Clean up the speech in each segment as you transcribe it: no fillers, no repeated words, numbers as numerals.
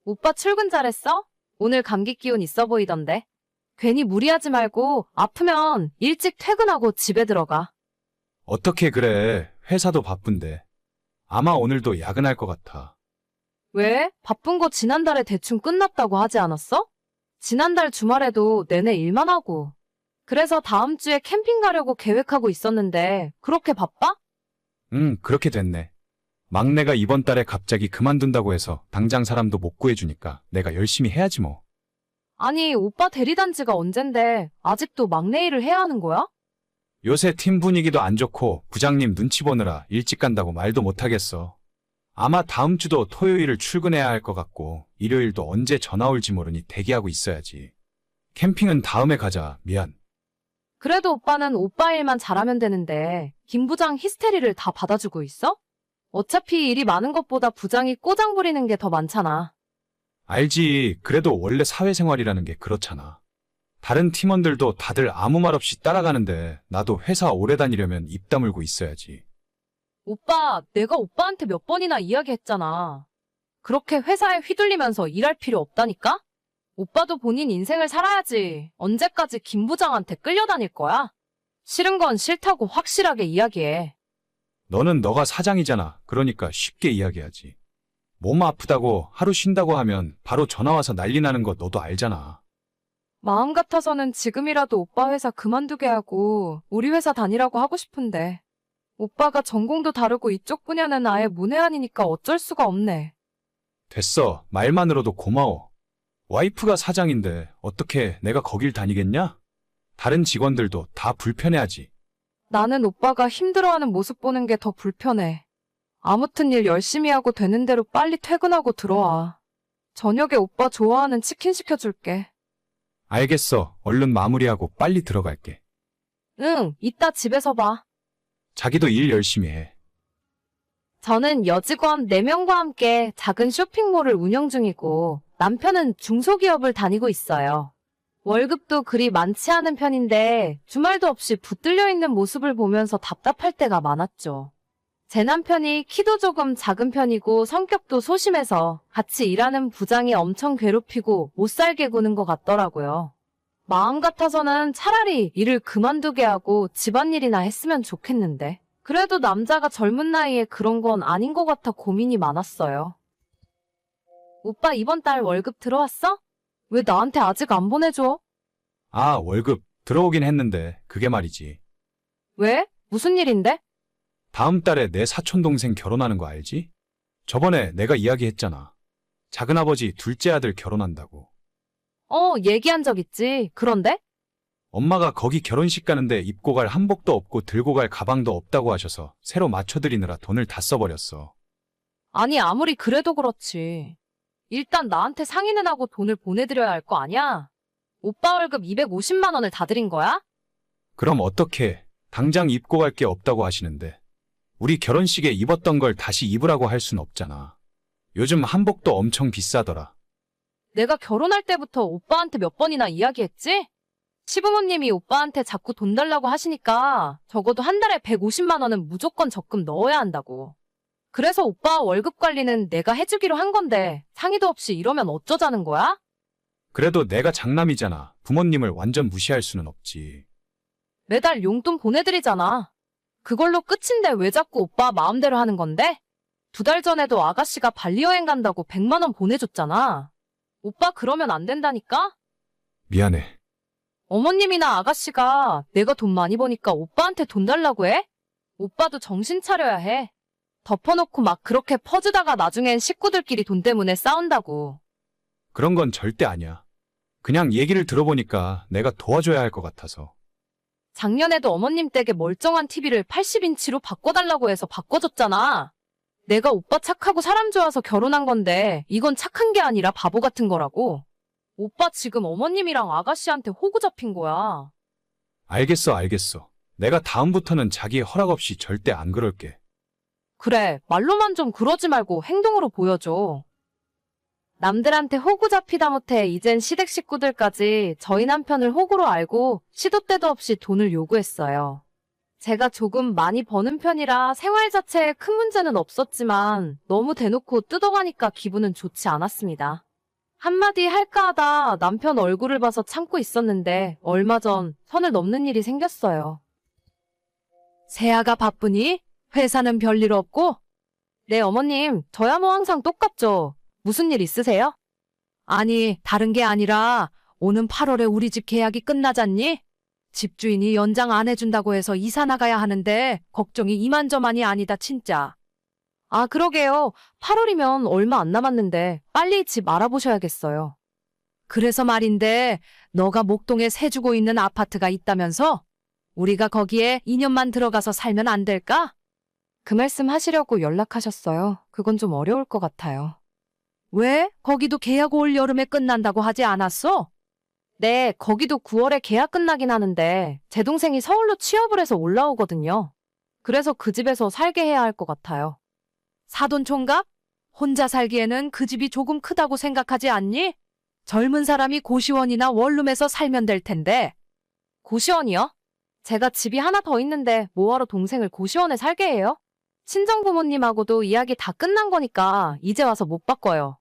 오빠 출근 잘했어? 오늘 감기 기운 있어 보이던데. 괜히 무리하지 말고 아프면 일찍 퇴근하고 집에 들어가. 어떻게 그래? 회사도 바쁜데. 아마 오늘도 야근할 것 같아. 왜? 바쁜 거 지난달에 대충 끝났다고 하지 않았어? 지난달 주말에도 내내 일만 하고. 그래서 다음 주에 캠핑 가려고 계획하고 있었는데 그렇게 바빠? 그렇게 됐네. 막내가 이번 달에 갑자기 그만둔다고 해서 당장 사람도 못 구해주니까 내가 열심히 해야지 뭐. 아니, 오빠 대리단지가 언젠데 아직도 막내 일을 해야 하는 거야? 요새 팀 분위기도 안 좋고 부장님 눈치 보느라 일찍 간다고 말도 못 하겠어. 아마 다음 주도 토요일을 출근해야 할 것 같고 일요일도 언제 전화 올지 모르니 대기하고 있어야지. 캠핑은 다음에 가자. 미안. 그래도 오빠는 오빠 일만 잘하면 되는데 김 부장 히스테리를 다 받아주고 있어? 어차피 일이 많은 것보다 부장이 꼬장 부리는 게 더 많잖아. 알지. 그래도 원래 사회생활이라는 게 그렇잖아. 다른 팀원들도 다들 아무 말 없이 따라가는데 나도 회사 오래 다니려면 입 다물고 있어야지. 오빠, 내가 오빠한테 몇 번이나 이야기했잖아. 그렇게 회사에 휘둘리면서 일할 필요 없다니까? 오빠도 본인 인생을 살아야지. 언제까지 김 부장한테 끌려다닐 거야? 싫은 건 싫다고 확실하게 이야기해. 너는 너가 사장이잖아. 그러니까 쉽게 이야기하지. 몸 아프다고 하루 쉰다고 하면 바로 전화 와서 난리 나는 거 너도 알잖아. 마음 같아서는 지금이라도 오빠 회사 그만두게 하고 우리 회사 다니라고 하고 싶은데 오빠가 전공도 다르고 이쪽 분야는 아예 문외한이니까 어쩔 수가 없네. 됐어. 말만으로도 고마워. 와이프가 사장인데 어떻게 내가 거길 다니겠냐? 다른 직원들도 다 불편해하지. 나는 오빠가 힘들어하는 모습 보는 게 더 불편해. 아무튼 일 열심히 하고 되는 대로 빨리 퇴근하고 들어와. 저녁에 오빠 좋아하는 치킨 시켜줄게. 알겠어. 얼른 마무리하고 빨리 들어갈게. 응, 이따 집에서 봐. 자기도 일 열심히 해. 저는 여직원 4명과 함께 작은 쇼핑몰을 운영 중이고 남편은 중소기업을 다니고 있어요. 월급도 그리 많지 않은 편인데 주말도 없이 붙들려 있는 모습을 보면서 답답할 때가 많았죠. 제 남편이 키도 조금 작은 편이고 성격도 소심해서 같이 일하는 부장이 엄청 괴롭히고 못 살게 구는 것 같더라고요. 마음 같아서는 차라리 일을 그만두게 하고 집안일이나 했으면 좋겠는데 그래도 남자가 젊은 나이에 그런 건 아닌 것 같아 고민이 많았어요. 오빠 이번 달 월급 들어왔어? 왜 나한테 아직 안 보내줘? 아, 월급 들어오긴 했는데 그게 말이지. 왜? 무슨 일인데? 다음 달에 내 사촌동생 결혼하는 거 알지? 저번에 내가 이야기했잖아. 작은아버지 둘째 아들 결혼한다고. 얘기한 적 있지. 그런데? 엄마가 거기 결혼식 가는데 입고 갈 한복도 없고 들고 갈 가방도 없다고 하셔서 새로 맞춰드리느라 돈을 다 써버렸어. 아니 아무리 그래도 그렇지. 일단 나한테 상의는 하고 돈을 보내드려야 할 거 아니야? 오빠 월급 250만 원을 다 드린 거야? 그럼 어떡해. 당장 입고 갈 게 없다고 하시는데. 우리 결혼식에 입었던 걸 다시 입으라고 할 순 없잖아. 요즘 한복도 엄청 비싸더라. 내가 결혼할 때부터 오빠한테 몇 번이나 이야기했지? 시부모님이 오빠한테 자꾸 돈 달라고 하시니까 적어도 한 달에 150만 원은 무조건 적금 넣어야 한다고. 그래서 오빠 월급 관리는 내가 해주기로 한 건데 상의도 없이 이러면 어쩌자는 거야? 그래도 내가 장남이잖아. 부모님을 완전 무시할 수는 없지. 매달 용돈 보내드리잖아. 그걸로 끝인데 왜 자꾸 오빠 마음대로 하는 건데? 2달 전에도 아가씨가 발리 여행 간다고 100만 원 보내줬잖아. 오빠 그러면 안 된다니까? 미안해. 어머님이나 아가씨가 내가 돈 많이 버니까 오빠한테 돈 달라고 해? 오빠도 정신 차려야 해. 덮어놓고 막 그렇게 퍼주다가 나중엔 식구들끼리 돈 때문에 싸운다고. 그런 건 절대 아니야. 그냥 얘기를 들어보니까 내가 도와줘야 할 것 같아서. 작년에도 어머님 댁에 멀쩡한 TV를 80인치로 바꿔달라고 해서 바꿔줬잖아. 내가 오빠 착하고 사람 좋아서 결혼한 건데 이건 착한 게 아니라 바보 같은 거라고. 오빠 지금 어머님이랑 아가씨한테 호구 잡힌 거야. 알겠어, 알겠어. 내가 다음부터는 자기 허락 없이 절대 안 그럴게. 그래, 말로만 좀 그러지 말고 행동으로 보여줘. 남들한테 호구 잡히다 못해 이젠 시댁 식구들까지 저희 남편을 호구로 알고 시도 때도 없이 돈을 요구했어요. 제가 조금 많이 버는 편이라 생활 자체에 큰 문제는 없었지만 너무 대놓고 뜯어가니까 기분은 좋지 않았습니다. 한마디 할까 하다 남편 얼굴을 봐서 참고 있었는데 얼마 전 선을 넘는 일이 생겼어요. 세아가 바쁘니? 회사는 별일 없고? 네, 어머님. 저야 뭐 항상 똑같죠. 무슨 일 있으세요? 아니, 다른 게 아니라 오는 8월에 우리 집 계약이 끝나잖니? 집주인이 연장 안 해준다고 해서 이사 나가야 하는데 걱정이 이만저만이 아니다, 진짜. 아, 그러게요. 8월이면 얼마 안 남았는데 빨리 집 알아보셔야겠어요. 그래서 말인데 너가 목동에 세 주고 있는 아파트가 있다면서? 우리가 거기에 2년만 들어가서 살면 안 될까? 그 말씀 하시려고 연락하셨어요. 그건 좀 어려울 것 같아요. 왜? 거기도 계약 올 여름에 끝난다고 하지 않았어? 네, 거기도 9월에 계약 끝나긴 하는데 제 동생이 서울로 취업을 해서 올라오거든요. 그래서 그 집에서 살게 해야 할 것 같아요. 사돈 총각? 혼자 살기에는 그 집이 조금 크다고 생각하지 않니? 젊은 사람이 고시원이나 원룸에서 살면 될 텐데. 고시원이요? 제가 집이 하나 더 있는데 뭐하러 동생을 고시원에 살게 해요? 친정 부모님하고도 이야기 다 끝난 거니까 이제 와서 못 바꿔요.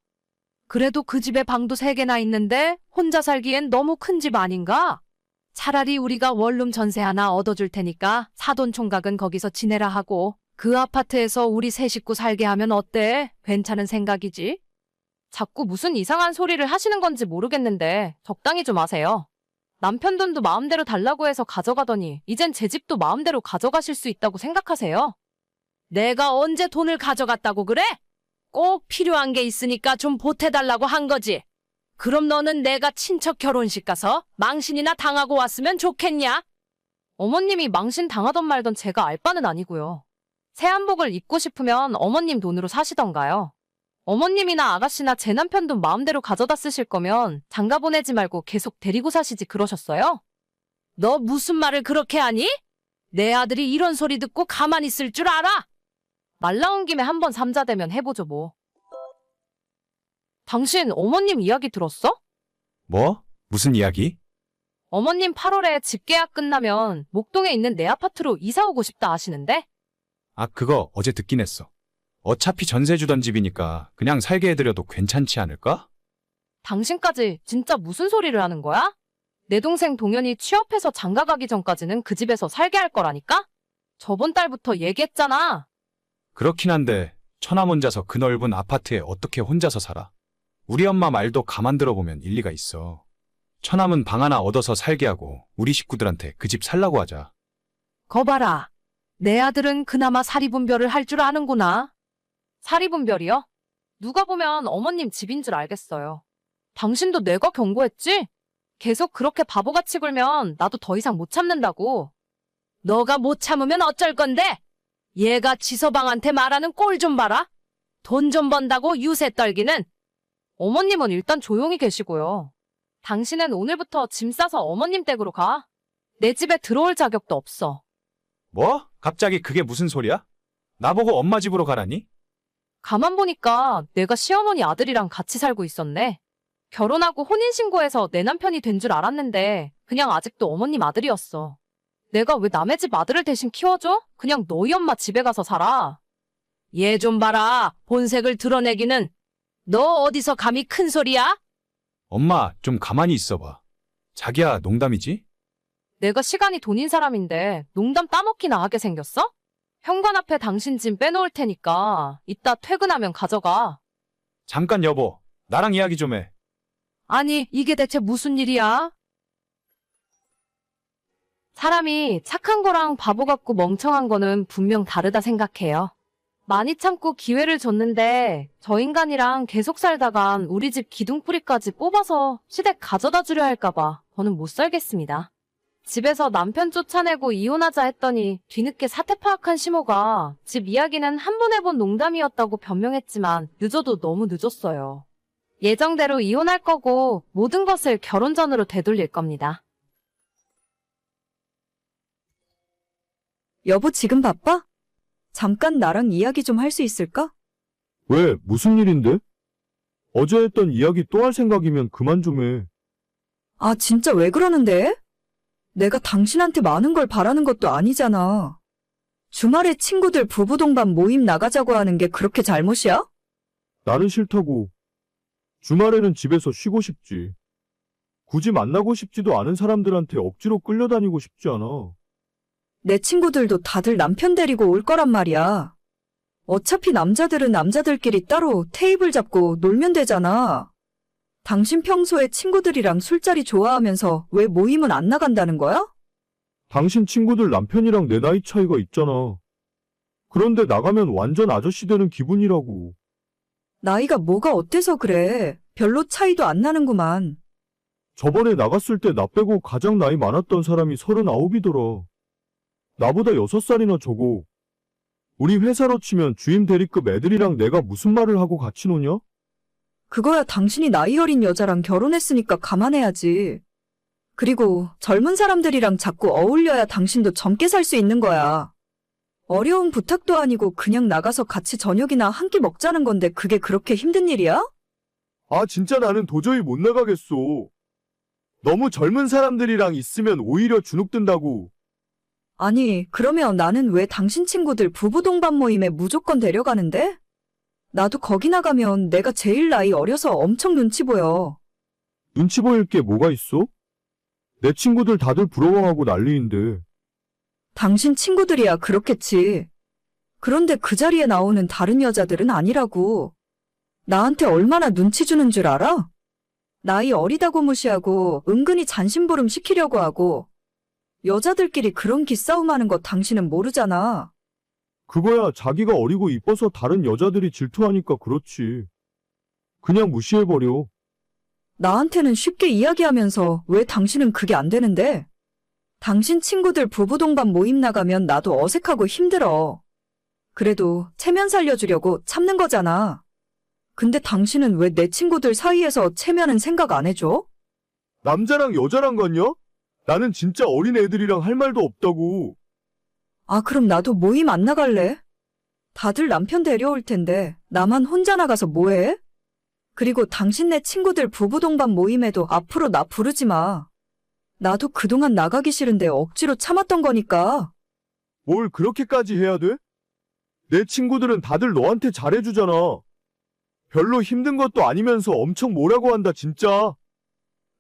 그래도 그 집에 방도 3개나 있는데 혼자 살기엔 너무 큰 집 아닌가? 차라리 우리가 원룸 전세 하나 얻어줄 테니까 사돈 총각은 거기서 지내라 하고 그 아파트에서 우리 세 식구 살게 하면 어때? 괜찮은 생각이지? 자꾸 무슨 이상한 소리를 하시는 건지 모르겠는데 적당히 좀 하세요. 남편 돈도 마음대로 달라고 해서 가져가더니 이젠 제 집도 마음대로 가져가실 수 있다고 생각하세요? 내가 언제 돈을 가져갔다고 그래? 꼭 필요한 게 있으니까 좀 보태달라고 한 거지. 그럼 너는 내가 친척 결혼식 가서 망신이나 당하고 왔으면 좋겠냐? 어머님이 망신 당하던 말던 제가 알 바는 아니고요. 새 한복을 입고 싶으면 어머님 돈으로 사시던가요. 어머님이나 아가씨나 제 남편 돈 마음대로 가져다 쓰실 거면 장가 보내지 말고 계속 데리고 사시지 그러셨어요? 너 무슨 말을 그렇게 하니? 내 아들이 이런 소리 듣고 가만히 있을 줄 알아? 말 나온 김에 한번 삼자대면 해보죠 뭐. 당신 어머님 이야기 들었어? 뭐? 무슨 이야기? 어머님 8월에 집 계약 끝나면 목동에 있는 내 아파트로 이사 오고 싶다 하시는데? 아, 그거 어제 듣긴 했어. 어차피 전세 주던 집이니까 그냥 살게 해드려도 괜찮지 않을까? 당신까지 진짜 무슨 소리를 하는 거야? 내 동생 동현이 취업해서 장가 가기 전까지는 그 집에서 살게 할 거라니까? 저번 달부터 얘기했잖아. 그렇긴 한데 처남 혼자서 그 넓은 아파트에 어떻게 혼자서 살아? 우리 엄마 말도 가만 들어보면 일리가 있어. 처남은 방 하나 얻어서 살게 하고 우리 식구들한테 그 집 살라고 하자. 거 봐라. 내 아들은 그나마 사리분별을 할 줄 아는구나. 사리분별이요? 누가 보면 어머님 집인 줄 알겠어요. 당신도 내가 경고했지? 계속 그렇게 바보같이 굴면 나도 더 이상 못 참는다고. 너가 못 참으면 어쩔 건데? 얘가 지서방한테 말하는 꼴 좀 봐라. 돈 좀 번다고 유세 떨기는. 어머님은 일단 조용히 계시고요. 당신은 오늘부터 짐 싸서 어머님 댁으로 가. 내 집에 들어올 자격도 없어. 뭐? 갑자기 그게 무슨 소리야? 나보고 엄마 집으로 가라니? 가만 보니까 내가 시어머니 아들이랑 같이 살고 있었네. 결혼하고 혼인신고해서 내 남편이 된 줄 알았는데 그냥 아직도 어머님 아들이었어. 내가 왜 남의 집 아들을 대신 키워줘? 그냥 너희 엄마 집에 가서 살아. 얘 좀 봐라. 본색을 드러내기는. 너 어디서 감히 큰 소리야? 엄마, 좀 가만히 있어봐. 자기야, 농담이지? 내가 시간이 돈인 사람인데 농담 따먹기나 하게 생겼어? 현관 앞에 당신 짐 빼놓을 테니까 이따 퇴근하면 가져가. 잠깐 여보, 나랑 이야기 좀 해. 아니, 이게 대체 무슨 일이야? 사람이 착한 거랑 바보 같고 멍청한 거는 분명 다르다 생각해요. 많이 참고 기회를 줬는데 저 인간이랑 계속 살다간 우리 집 기둥뿌리까지 뽑아서 시댁 가져다 주려 할까봐 저는 못 살겠습니다. 집에서 남편 쫓아내고 이혼하자 했더니 뒤늦게 사태 파악한 시모가 집 이야기는 한 번 해본 농담이었다고 변명했지만 늦어도 너무 늦었어요. 예정대로 이혼할 거고 모든 것을 결혼 전으로 되돌릴 겁니다. 여보, 지금 바빠? 잠깐 나랑 이야기 좀 할 수 있을까? 왜, 무슨 일인데? 어제 했던 이야기 또 할 생각이면 그만 좀 해. 아, 진짜 왜 그러는데? 내가 당신한테 많은 걸 바라는 것도 아니잖아. 주말에 친구들 부부 동반 모임 나가자고 하는 게 그렇게 잘못이야? 나는 싫다고. 주말에는 집에서 쉬고 싶지. 굳이 만나고 싶지도 않은 사람들한테 억지로 끌려다니고 싶지 않아. 내 친구들도 다들 남편 데리고 올 거란 말이야. 어차피 남자들은 남자들끼리 따로 테이블 잡고 놀면 되잖아. 당신 평소에 친구들이랑 술자리 좋아하면서 왜 모임은 안 나간다는 거야? 당신 친구들 남편이랑 내 나이 차이가 있잖아. 그런데 나가면 완전 아저씨 되는 기분이라고. 나이가 뭐가 어때서 그래? 별로 차이도 안 나는구만. 저번에 나갔을 때 나 빼고 가장 나이 많았던 사람이 39이더라. 나보다 6살이나 적어. 우리 회사로 치면 주임 대리급 애들이랑 내가 무슨 말을 하고 같이 노냐? 그거야 당신이 나이 어린 여자랑 결혼했으니까 감안해야지. 그리고 젊은 사람들이랑 자꾸 어울려야 당신도 젊게 살 수 있는 거야. 어려운 부탁도 아니고 그냥 나가서 같이 저녁이나 한 끼 먹자는 건데 그게 그렇게 힘든 일이야? 아, 진짜 나는 도저히 못 나가겠어. 너무 젊은 사람들이랑 있으면 오히려 주눅든다고. 아니, 그러면 나는 왜 당신 친구들 부부 동반 모임에 무조건 데려가는데? 나도 거기 나가면 내가 제일 나이 어려서 엄청 눈치 보여. 눈치 보일 게 뭐가 있어? 내 친구들 다들 부러워하고 난리인데. 당신 친구들이야 그렇겠지. 그런데 그 자리에 나오는 다른 여자들은 아니라고. 나한테 얼마나 눈치 주는 줄 알아? 나이 어리다고 무시하고 은근히 잔심부름 시키려고 하고. 여자들끼리 그런 기싸움하는 거 당신은 모르잖아. 그거야 자기가 어리고 이뻐서 다른 여자들이 질투하니까 그렇지. 그냥 무시해버려. 나한테는 쉽게 이야기하면서 왜 당신은 그게 안 되는데? 당신 친구들 부부 동반 모임 나가면 나도 어색하고 힘들어. 그래도 체면 살려주려고 참는 거잖아. 근데 당신은 왜 내 친구들 사이에서 체면은 생각 안 해줘? 남자랑 여자랑 같냐? 나는 진짜 어린 애들이랑 할 말도 없다고. 아, 그럼 나도 모임 안 나갈래? 다들 남편 데려올 텐데 나만 혼자 나가서 뭐해? 그리고 당신네 친구들 부부 동반 모임에도 앞으로 나 부르지 마. 나도 그동안 나가기 싫은데 억지로 참았던 거니까. 뭘 그렇게까지 해야 돼? 내 친구들은 다들 너한테 잘해주잖아. 별로 힘든 것도 아니면서 엄청 뭐라고 한다 진짜.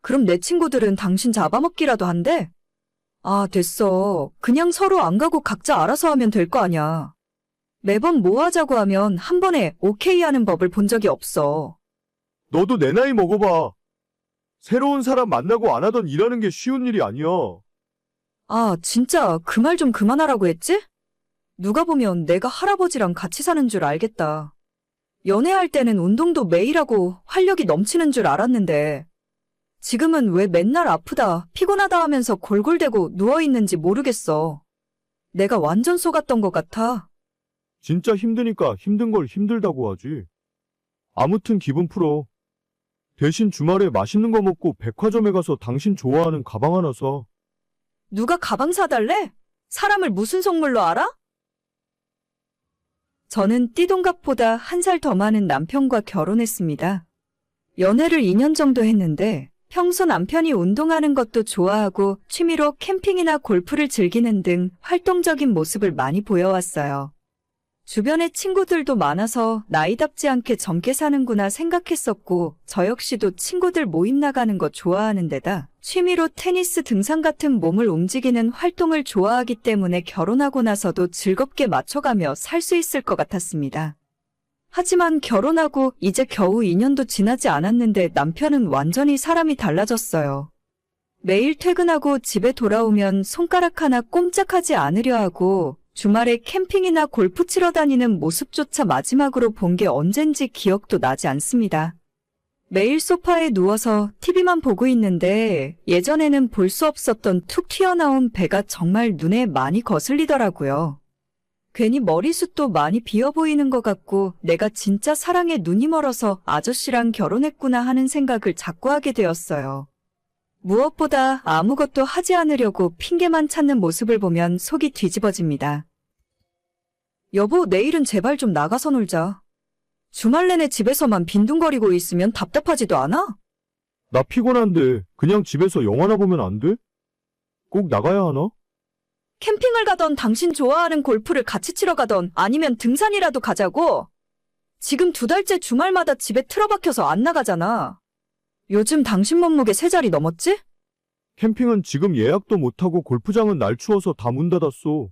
그럼 내 친구들은 당신 잡아먹기라도 한대? 아, 됐어. 그냥 서로 안 가고 각자 알아서 하면 될 거 아냐. 매번 뭐 하자고 하면 한 번에 오케이 하는 법을 본 적이 없어. 너도 내 나이 먹어봐. 새로운 사람 만나고 안 하던 일하는 게 쉬운 일이 아니야. 아, 진짜 그 말 좀 그만하라고 했지? 누가 보면 내가 할아버지랑 같이 사는 줄 알겠다. 연애할 때는 운동도 매일 하고 활력이 넘치는 줄 알았는데 지금은 왜 맨날 아프다, 피곤하다 하면서 골골대고 누워있는지 모르겠어. 내가 완전 속았던 것 같아. 진짜 힘드니까 힘든 걸 힘들다고 하지. 아무튼 기분 풀어. 대신 주말에 맛있는 거 먹고 백화점에 가서 당신 좋아하는 가방 하나 사. 누가 가방 사달래? 사람을 무슨 속물로 알아? 저는 띠동갑보다 한 살 더 많은 남편과 결혼했습니다. 연애를 2년 정도 했는데 평소 남편이 운동하는 것도 좋아하고 취미로 캠핑이나 골프를 즐기는 등 활동적인 모습을 많이 보여왔어요. 주변에 친구들도 많아서 나이답지 않게 젊게 사는구나 생각했었고 저 역시도 친구들 모임 나가는 거 좋아하는 데다 취미로 테니스 등산 같은 몸을 움직이는 활동을 좋아하기 때문에 결혼하고 나서도 즐겁게 맞춰가며 살 수 있을 것 같았습니다. 하지만 결혼하고 이제 겨우 2년도 지나지 않았는데 남편은 완전히 사람이 달라졌어요. 매일 퇴근하고 집에 돌아오면 손가락 하나 꼼짝하지 않으려 하고 주말에 캠핑이나 골프 치러 다니는 모습조차 마지막으로 본 게 언젠지 기억도 나지 않습니다. 매일 소파에 누워서 TV만 보고 있는데 예전에는 볼 수 없었던 툭 튀어나온 배가 정말 눈에 많이 거슬리더라고요. 괜히 머리숱도 많이 비어 보이는 것 같고 내가 진짜 사랑에 눈이 멀어서 아저씨랑 결혼했구나 하는 생각을 자꾸 하게 되었어요. 무엇보다 아무것도 하지 않으려고 핑계만 찾는 모습을 보면 속이 뒤집어집니다. 여보, 내일은 제발 좀 나가서 놀자. 주말 내내 집에서만 빈둥거리고 있으면 답답하지도 않아? 나 피곤한데 그냥 집에서 영화나 보면 안 돼? 꼭 나가야 하나? 캠핑을 가던 당신 좋아하는 골프를 같이 치러 가던 아니면 등산이라도 가자고. 지금 2달째 주말마다 집에 틀어박혀서 안 나가잖아. 요즘 당신 몸무게 3자리 넘었지? 캠핑은 지금 예약도 못하고 골프장은 날 추워서 다 문 닫았어.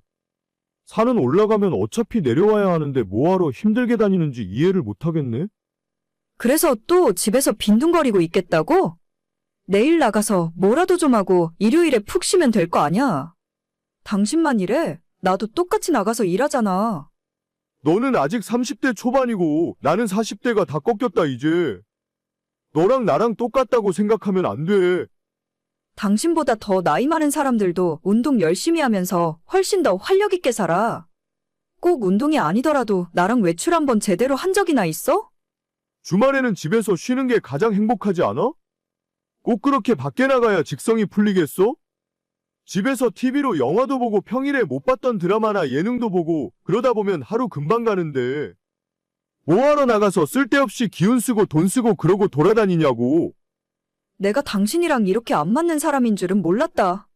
산은 올라가면 어차피 내려와야 하는데 뭐하러 힘들게 다니는지 이해를 못하겠네. 그래서 또 집에서 빈둥거리고 있겠다고? 내일 나가서 뭐라도 좀 하고 일요일에 푹 쉬면 될 거 아냐? 당신만 이래? 나도 똑같이 나가서 일하잖아. 너는 아직 30대 초반이고 나는 40대가 다 꺾였다 이제. 너랑 나랑 똑같다고 생각하면 안 돼. 당신보다 더 나이 많은 사람들도 운동 열심히 하면서 훨씬 더 활력 있게 살아. 꼭 운동이 아니더라도 나랑 외출 한번 제대로 한 적이나 있어? 주말에는 집에서 쉬는 게 가장 행복하지 않아? 꼭 그렇게 밖에 나가야 직성이 풀리겠어? 집에서 TV로 영화도 보고 평일에 못 봤던 드라마나 예능도 보고 그러다 보면 하루 금방 가는데 뭐하러 나가서 쓸데없이 기운 쓰고 돈 쓰고 그러고 돌아다니냐고. 내가 당신이랑 이렇게 안 맞는 사람인 줄은 몰랐다.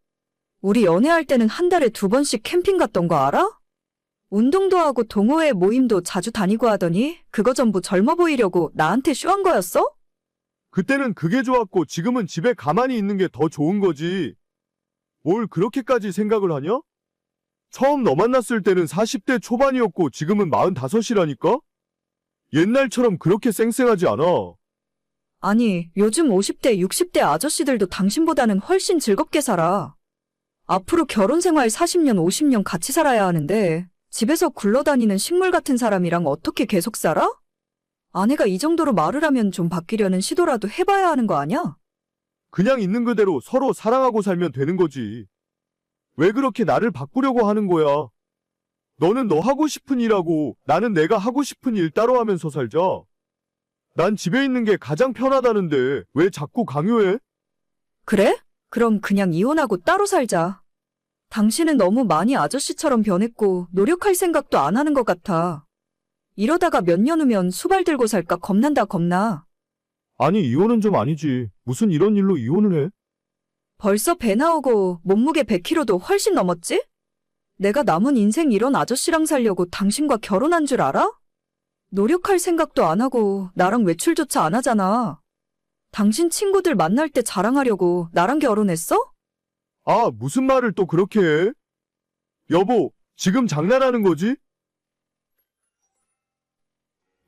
우리 연애할 때는 한 달에 2번씩 캠핑 갔던 거 알아? 운동도 하고 동호회 모임도 자주 다니고 하더니 그거 전부 젊어 보이려고 나한테 쇼한 거였어? 그때는 그게 좋았고 지금은 집에 가만히 있는 게 더 좋은 거지. 뭘 그렇게까지 생각을 하냐? 처음 너 만났을 때는 40대 초반이었고 지금은 45이라니까? 옛날처럼 그렇게 쌩쌩하지 않아. 아니, 요즘 50대, 60대 아저씨들도 당신보다는 훨씬 즐겁게 살아. 앞으로 결혼 생활 40년, 50년 같이 살아야 하는데 집에서 굴러다니는 식물 같은 사람이랑 어떻게 계속 살아? 아내가 이 정도로 말을 하면 좀 바뀌려는 시도라도 해봐야 하는 거 아냐? 그냥 있는 그대로 서로 사랑하고 살면 되는 거지. 왜 그렇게 나를 바꾸려고 하는 거야? 너는 너 하고 싶은 일하고 나는 내가 하고 싶은 일 따로 하면서 살자. 난 집에 있는 게 가장 편하다는데 왜 자꾸 강요해? 그래? 그럼 그냥 이혼하고 따로 살자. 당신은 너무 많이 아저씨처럼 변했고 노력할 생각도 안 하는 것 같아. 이러다가 몇 년 후면 수발 들고 살까 겁난다 겁나. 아니 이혼은 좀 아니지. 무슨 이런 일로 이혼을 해? 벌써 배 나오고 몸무게 100kg도 훨씬 넘었지? 내가 남은 인생 이런 아저씨랑 살려고 당신과 결혼한 줄 알아? 노력할 생각도 안 하고 나랑 외출조차 안 하잖아. 당신 친구들 만날 때 자랑하려고 나랑 결혼했어? 아, 무슨 말을 또 그렇게 해? 여보, 지금 장난하는 거지?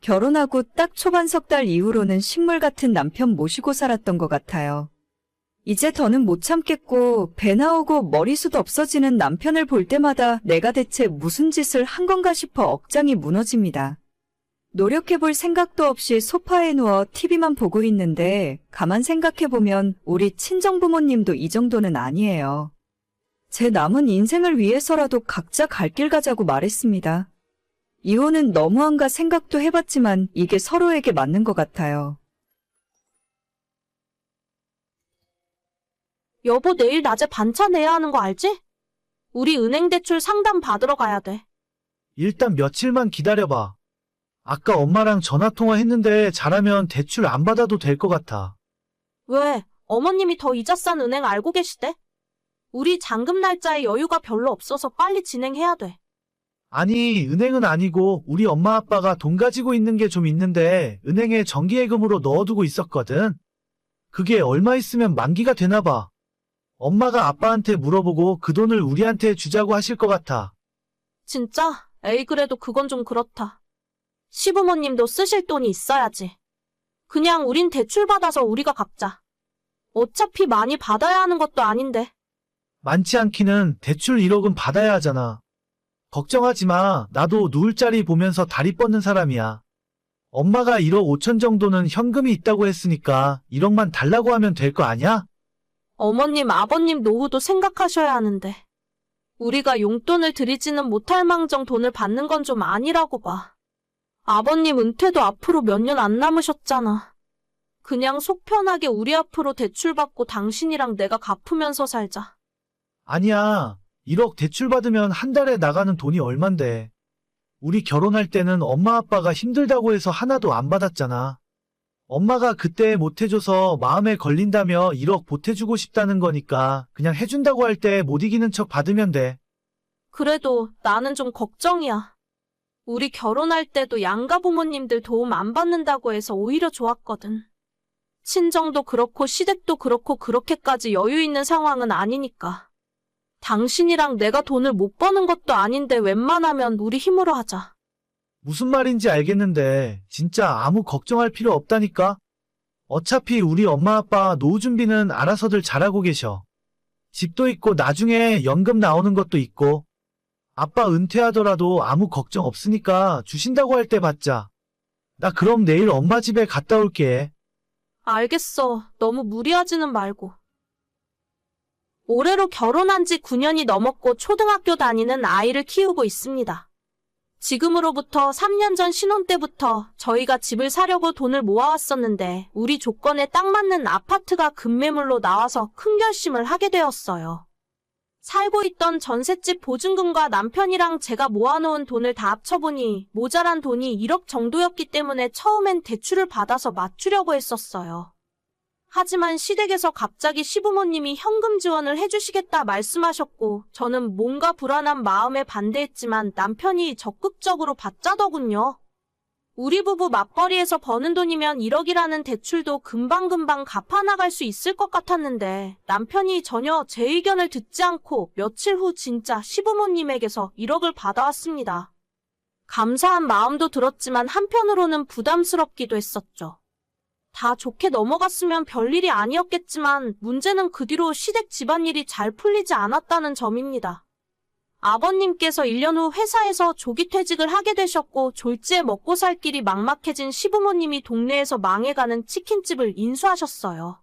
결혼하고 딱 초반 3달 이후로는 식물 같은 남편 모시고 살았던 것 같아요. 이제 더는 못 참겠고 배 나오고 머리숱 없어지는 남편을 볼 때마다 내가 대체 무슨 짓을 한 건가 싶어 억장이 무너집니다. 노력해볼 생각도 없이 소파에 누워 TV만 보고 있는데 가만 생각해보면 우리 친정부모님도 이 정도는 아니에요. 제 남은 인생을 위해서라도 각자 갈 길 가자고 말했습니다. 이혼은 너무한가 생각도 해봤지만 이게 서로에게 맞는 것 같아요. 여보, 내일 낮에 반차 내야 하는 거 알지? 우리 은행 대출 상담 받으러 가야 돼. 일단 며칠만 기다려봐. 아까 엄마랑 전화통화했는데 잘하면 대출 안 받아도 될 것 같아. 왜? 어머님이 더 이자 싼 은행 알고 계시대? 우리 잔금 날짜에 여유가 별로 없어서 빨리 진행해야 돼. 아니, 은행은 아니고 우리 엄마 아빠가 돈 가지고 있는 게 좀 있는데 은행에 정기예금으로 넣어두고 있었거든. 그게 얼마 있으면 만기가 되나 봐. 엄마가 아빠한테 물어보고 그 돈을 우리한테 주자고 하실 것 같아. 진짜? 에이, 그래도 그건 좀 그렇다. 시부모님도 쓰실 돈이 있어야지. 그냥 우린 대출 받아서 우리가 갚자. 어차피 많이 받아야 하는 것도 아닌데. 많지 않기는 대출 1억은 받아야 하잖아. 걱정하지 마. 나도 누울 자리 보면서 다리 뻗는 사람이야. 엄마가 1억 5천 정도는 현금이 있다고 했으니까 1억만 달라고 하면 될 거 아니야? 어머님, 아버님 노후도 생각하셔야 하는데. 우리가 용돈을 드리지는 못할 망정 돈을 받는 건 좀 아니라고 봐. 아버님 은퇴도 앞으로 몇 년 안 남으셨잖아. 그냥 속 편하게 우리 앞으로 대출 받고 당신이랑 내가 갚으면서 살자. 아니야. 1억 대출 받으면 한 달에 나가는 돈이 얼만데. 우리 결혼할 때는 엄마 아빠가 힘들다고 해서 하나도 안 받았잖아. 엄마가 그때 못 해줘서 마음에 걸린다며 1억 보태주고 싶다는 거니까 그냥 해준다고 할 때 못 이기는 척 받으면 돼. 그래도 나는 좀 걱정이야. 우리 결혼할 때도 양가 부모님들 도움 안 받는다고 해서 오히려 좋았거든. 친정도 그렇고 시댁도 그렇고 그렇게까지 여유 있는 상황은 아니니까. 당신이랑 내가 돈을 못 버는 것도 아닌데 웬만하면 우리 힘으로 하자. 무슨 말인지 알겠는데 진짜 아무 걱정할 필요 없다니까? 어차피 우리 엄마 아빠 노후 준비는 알아서들 잘하고 계셔. 집도 있고 나중에 연금 나오는 것도 있고. 아빠 은퇴하더라도 아무 걱정 없으니까 주신다고 할 때 받자. 나 그럼 내일 엄마 집에 갔다 올게. 알겠어. 너무 무리하지는 말고. 올해로 결혼한 지 9년이 넘었고 초등학교 다니는 아이를 키우고 있습니다. 지금으로부터 3년 전 신혼 때부터 저희가 집을 사려고 돈을 모아왔었는데 우리 조건에 딱 맞는 아파트가 급매물로 나와서 큰 결심을 하게 되었어요. 살고 있던 전셋집 보증금과 남편이랑 제가 모아놓은 돈을 다 합쳐보니 모자란 돈이 1억 정도였기 때문에 처음엔 대출을 받아서 맞추려고 했었어요. 하지만 시댁에서 갑자기 시부모님이 현금 지원을 해주시겠다 말씀하셨고 저는 뭔가 불안한 마음에 반대했지만 남편이 적극적으로 받자더군요. 우리 부부 맞벌이에서 버는 돈이면 1억이라는 대출도 금방금방 갚아나갈 수 있을 것 같았는데 남편이 전혀 제 의견을 듣지 않고 며칠 후 진짜 시부모님에게서 1억을 받아왔습니다. 감사한 마음도 들었지만 한편으로는 부담스럽기도 했었죠. 다 좋게 넘어갔으면 별일이 아니었겠지만 문제는 그 뒤로 시댁 집안일이 잘 풀리지 않았다는 점입니다. 아버님께서 1년 후 회사에서 조기 퇴직을 하게 되셨고 졸지에 먹고 살 길이 막막해진 시부모님이 동네에서 망해가는 치킨집을 인수하셨어요.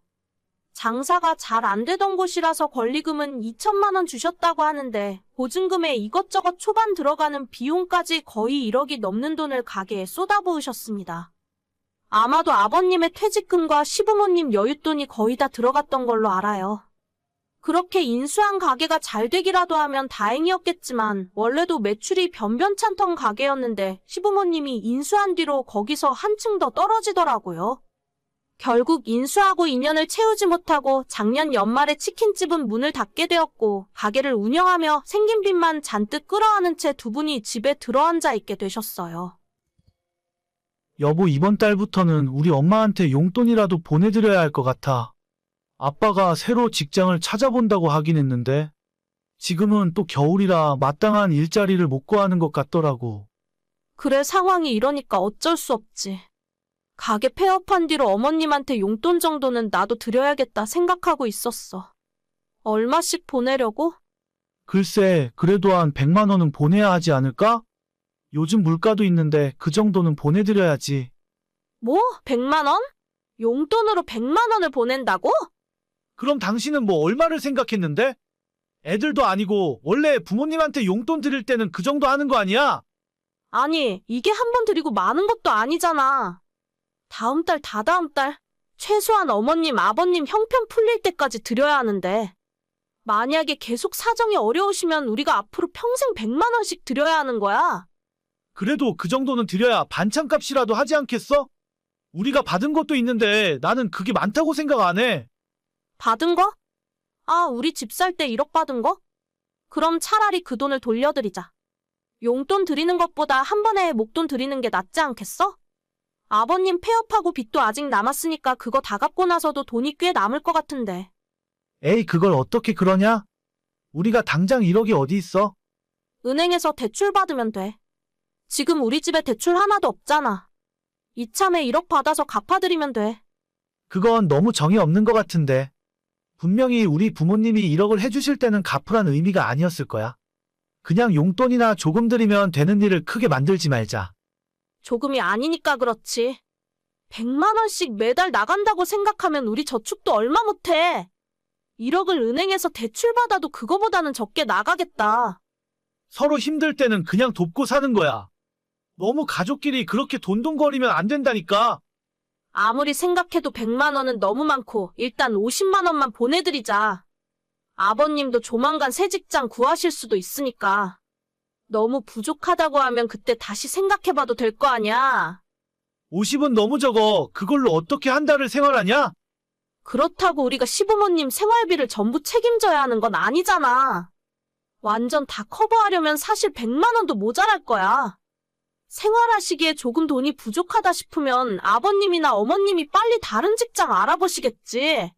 장사가 잘 안 되던 곳이라서 권리금은 2천만 원 주셨다고 하는데 보증금에 이것저것 초반 들어가는 비용까지 거의 1억이 넘는 돈을 가게에 쏟아부으셨습니다. 아마도 아버님의 퇴직금과 시부모님 여윳돈이 거의 다 들어갔던 걸로 알아요. 그렇게 인수한 가게가 잘 되기라도 하면 다행이었겠지만 원래도 매출이 변변찮던 가게였는데 시부모님이 인수한 뒤로 거기서 한층 더 떨어지더라고요. 결국 인수하고 2년을 채우지 못하고 작년 연말에 치킨집은 문을 닫게 되었고 가게를 운영하며 생긴 빚만 잔뜩 끌어안은 채 두 분이 집에 들어앉아 있게 되셨어요. 여보, 이번 달부터는 우리 엄마한테 용돈이라도 보내드려야 할 것 같아. 아빠가 새로 직장을 찾아본다고 하긴 했는데 지금은 또 겨울이라 마땅한 일자리를 못 구하는 것 같더라고. 그래, 상황이 이러니까 어쩔 수 없지. 가게 폐업한 뒤로 어머님한테 용돈 정도는 나도 드려야겠다 생각하고 있었어. 얼마씩 보내려고? 글쎄, 그래도 한 100만 원은 보내야 하지 않을까? 요즘 물가도 있는데 그 정도는 보내드려야지. 뭐? 100만 원? 용돈으로 100만 원을 보낸다고? 그럼 당신은 뭐 얼마를 생각했는데? 애들도 아니고 원래 부모님한테 용돈 드릴 때는 그 정도 하는 거 아니야? 아니, 이게 한 번 드리고 많은 것도 아니잖아. 다음 달, 다다음 달, 최소한 어머님, 아버님 형편 풀릴 때까지 드려야 하는데. 만약에 계속 사정이 어려우시면 우리가 앞으로 평생 100만 원씩 드려야 하는 거야. 그래도 그 정도는 드려야 반찬값이라도 하지 않겠어? 우리가 받은 것도 있는데 나는 그게 많다고 생각 안 해. 받은 거? 아, 우리 집 살 때 1억 받은 거? 그럼 차라리 그 돈을 돌려드리자. 용돈 드리는 것보다 한 번에 목돈 드리는 게 낫지 않겠어? 아버님 폐업하고 빚도 아직 남았으니까 그거 다 갚고 나서도 돈이 꽤 남을 것 같은데. 에이, 그걸 어떻게 그러냐? 우리가 당장 1억이 어디 있어? 은행에서 대출 받으면 돼. 지금 우리 집에 대출 하나도 없잖아. 이참에 1억 받아서 갚아드리면 돼. 그건 너무 정이 없는 것 같은데. 분명히 우리 부모님이 1억을 해주실 때는 갚으란 의미가 아니었을 거야. 그냥 용돈이나 조금 드리면 되는 일을 크게 만들지 말자. 조금이 아니니까 그렇지. 100만 원씩 매달 나간다고 생각하면 우리 저축도 얼마 못해. 1억을 은행에서 대출 받아도 그거보다는 적게 나가겠다. 서로 힘들 때는 그냥 돕고 사는 거야. 너무 가족끼리 그렇게 돈돈거리면 안 된다니까. 아무리 생각해도 100만 원은 너무 많고 일단 50만 원만 보내드리자. 아버님도 조만간 새 직장 구하실 수도 있으니까. 너무 부족하다고 하면 그때 다시 생각해봐도 될 거 아니야. 50은 너무 적어. 그걸로 어떻게 한 달을 생활하냐? 그렇다고 우리가 시부모님 생활비를 전부 책임져야 하는 건 아니잖아. 완전 다 커버하려면 사실 100만 원도 모자랄 거야. 생활하시기에 조금 돈이 부족하다 싶으면 아버님이나 어머님이 빨리 다른 직장 알아보시겠지.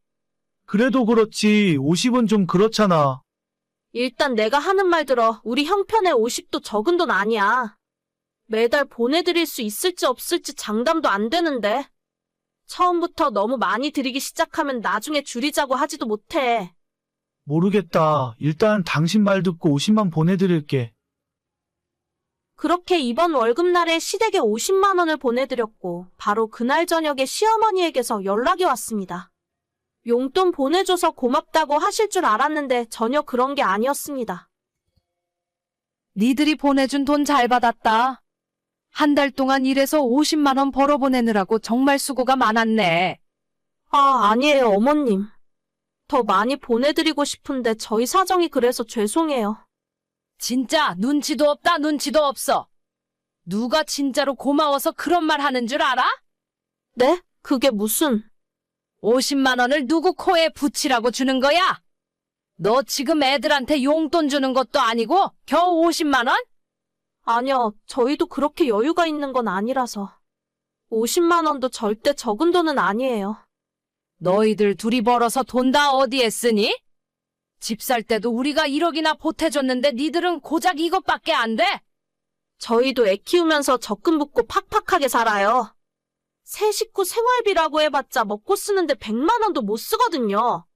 그래도 그렇지 50은 좀 그렇잖아. 일단 내가 하는 말 들어. 우리 형편에 50도 적은 돈 아니야. 매달 보내드릴 수 있을지 없을지 장담도 안 되는데. 처음부터 너무 많이 드리기 시작하면 나중에 줄이자고 하지도 못해. 모르겠다. 일단 당신 말 듣고 50만 보내드릴게. 그렇게 이번 월급날에 시댁에 50만 원을 보내드렸고 바로 그날 저녁에 시어머니에게서 연락이 왔습니다. 용돈 보내줘서 고맙다고 하실 줄 알았는데 전혀 그런 게 아니었습니다. 니들이 보내준 돈 잘 받았다. 한 달 동안 일해서 50만 원 벌어 보내느라고 정말 수고가 많았네. 아니에요, 어머님. 더 많이 보내드리고 싶은데 저희 사정이 그래서 죄송해요. 진짜 눈치도 없다, 눈치도 없어. 누가 진짜로 고마워서 그런 말 하는 줄 알아? 네? 그게 무슨... 50만 원을 누구 코에 붙이라고 주는 거야? 너 지금 애들한테 용돈 주는 것도 아니고 겨우 50만 원? 아니요, 저희도 그렇게 여유가 있는 건 아니라서. 50만 원도 절대 적은 돈은 아니에요. 너희들 둘이 벌어서 돈 다 어디에 쓰니? 집 살 때도 우리가 1억이나 보태줬는데 니들은 고작 이것밖에 안 돼? 저희도 애 키우면서 적금 붓고 팍팍하게 살아요. 세 식구 생활비라고 해봤자 먹고 쓰는데 100만 원도 못 쓰거든요.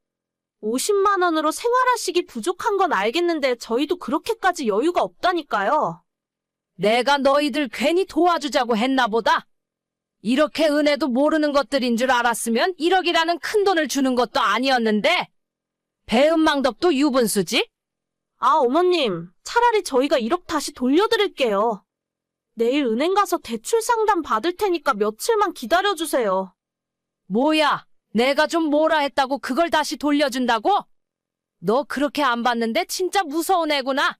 50만 원으로 생활하시기 부족한 건 알겠는데 저희도 그렇게까지 여유가 없다니까요. 내가 너희들 괜히 도와주자고 했나 보다. 이렇게 은혜도 모르는 것들인 줄 알았으면 1억이라는 큰 돈을 주는 것도 아니었는데 배은망덕도 유분수지? 어머님, 차라리 저희가 1억 다시 돌려드릴게요. 내일 은행 가서 대출 상담 받을 테니까 며칠만 기다려주세요. 뭐야, 내가 좀 뭐라 했다고 그걸 다시 돌려준다고? 너 그렇게 안 받는데 진짜 무서운 애구나.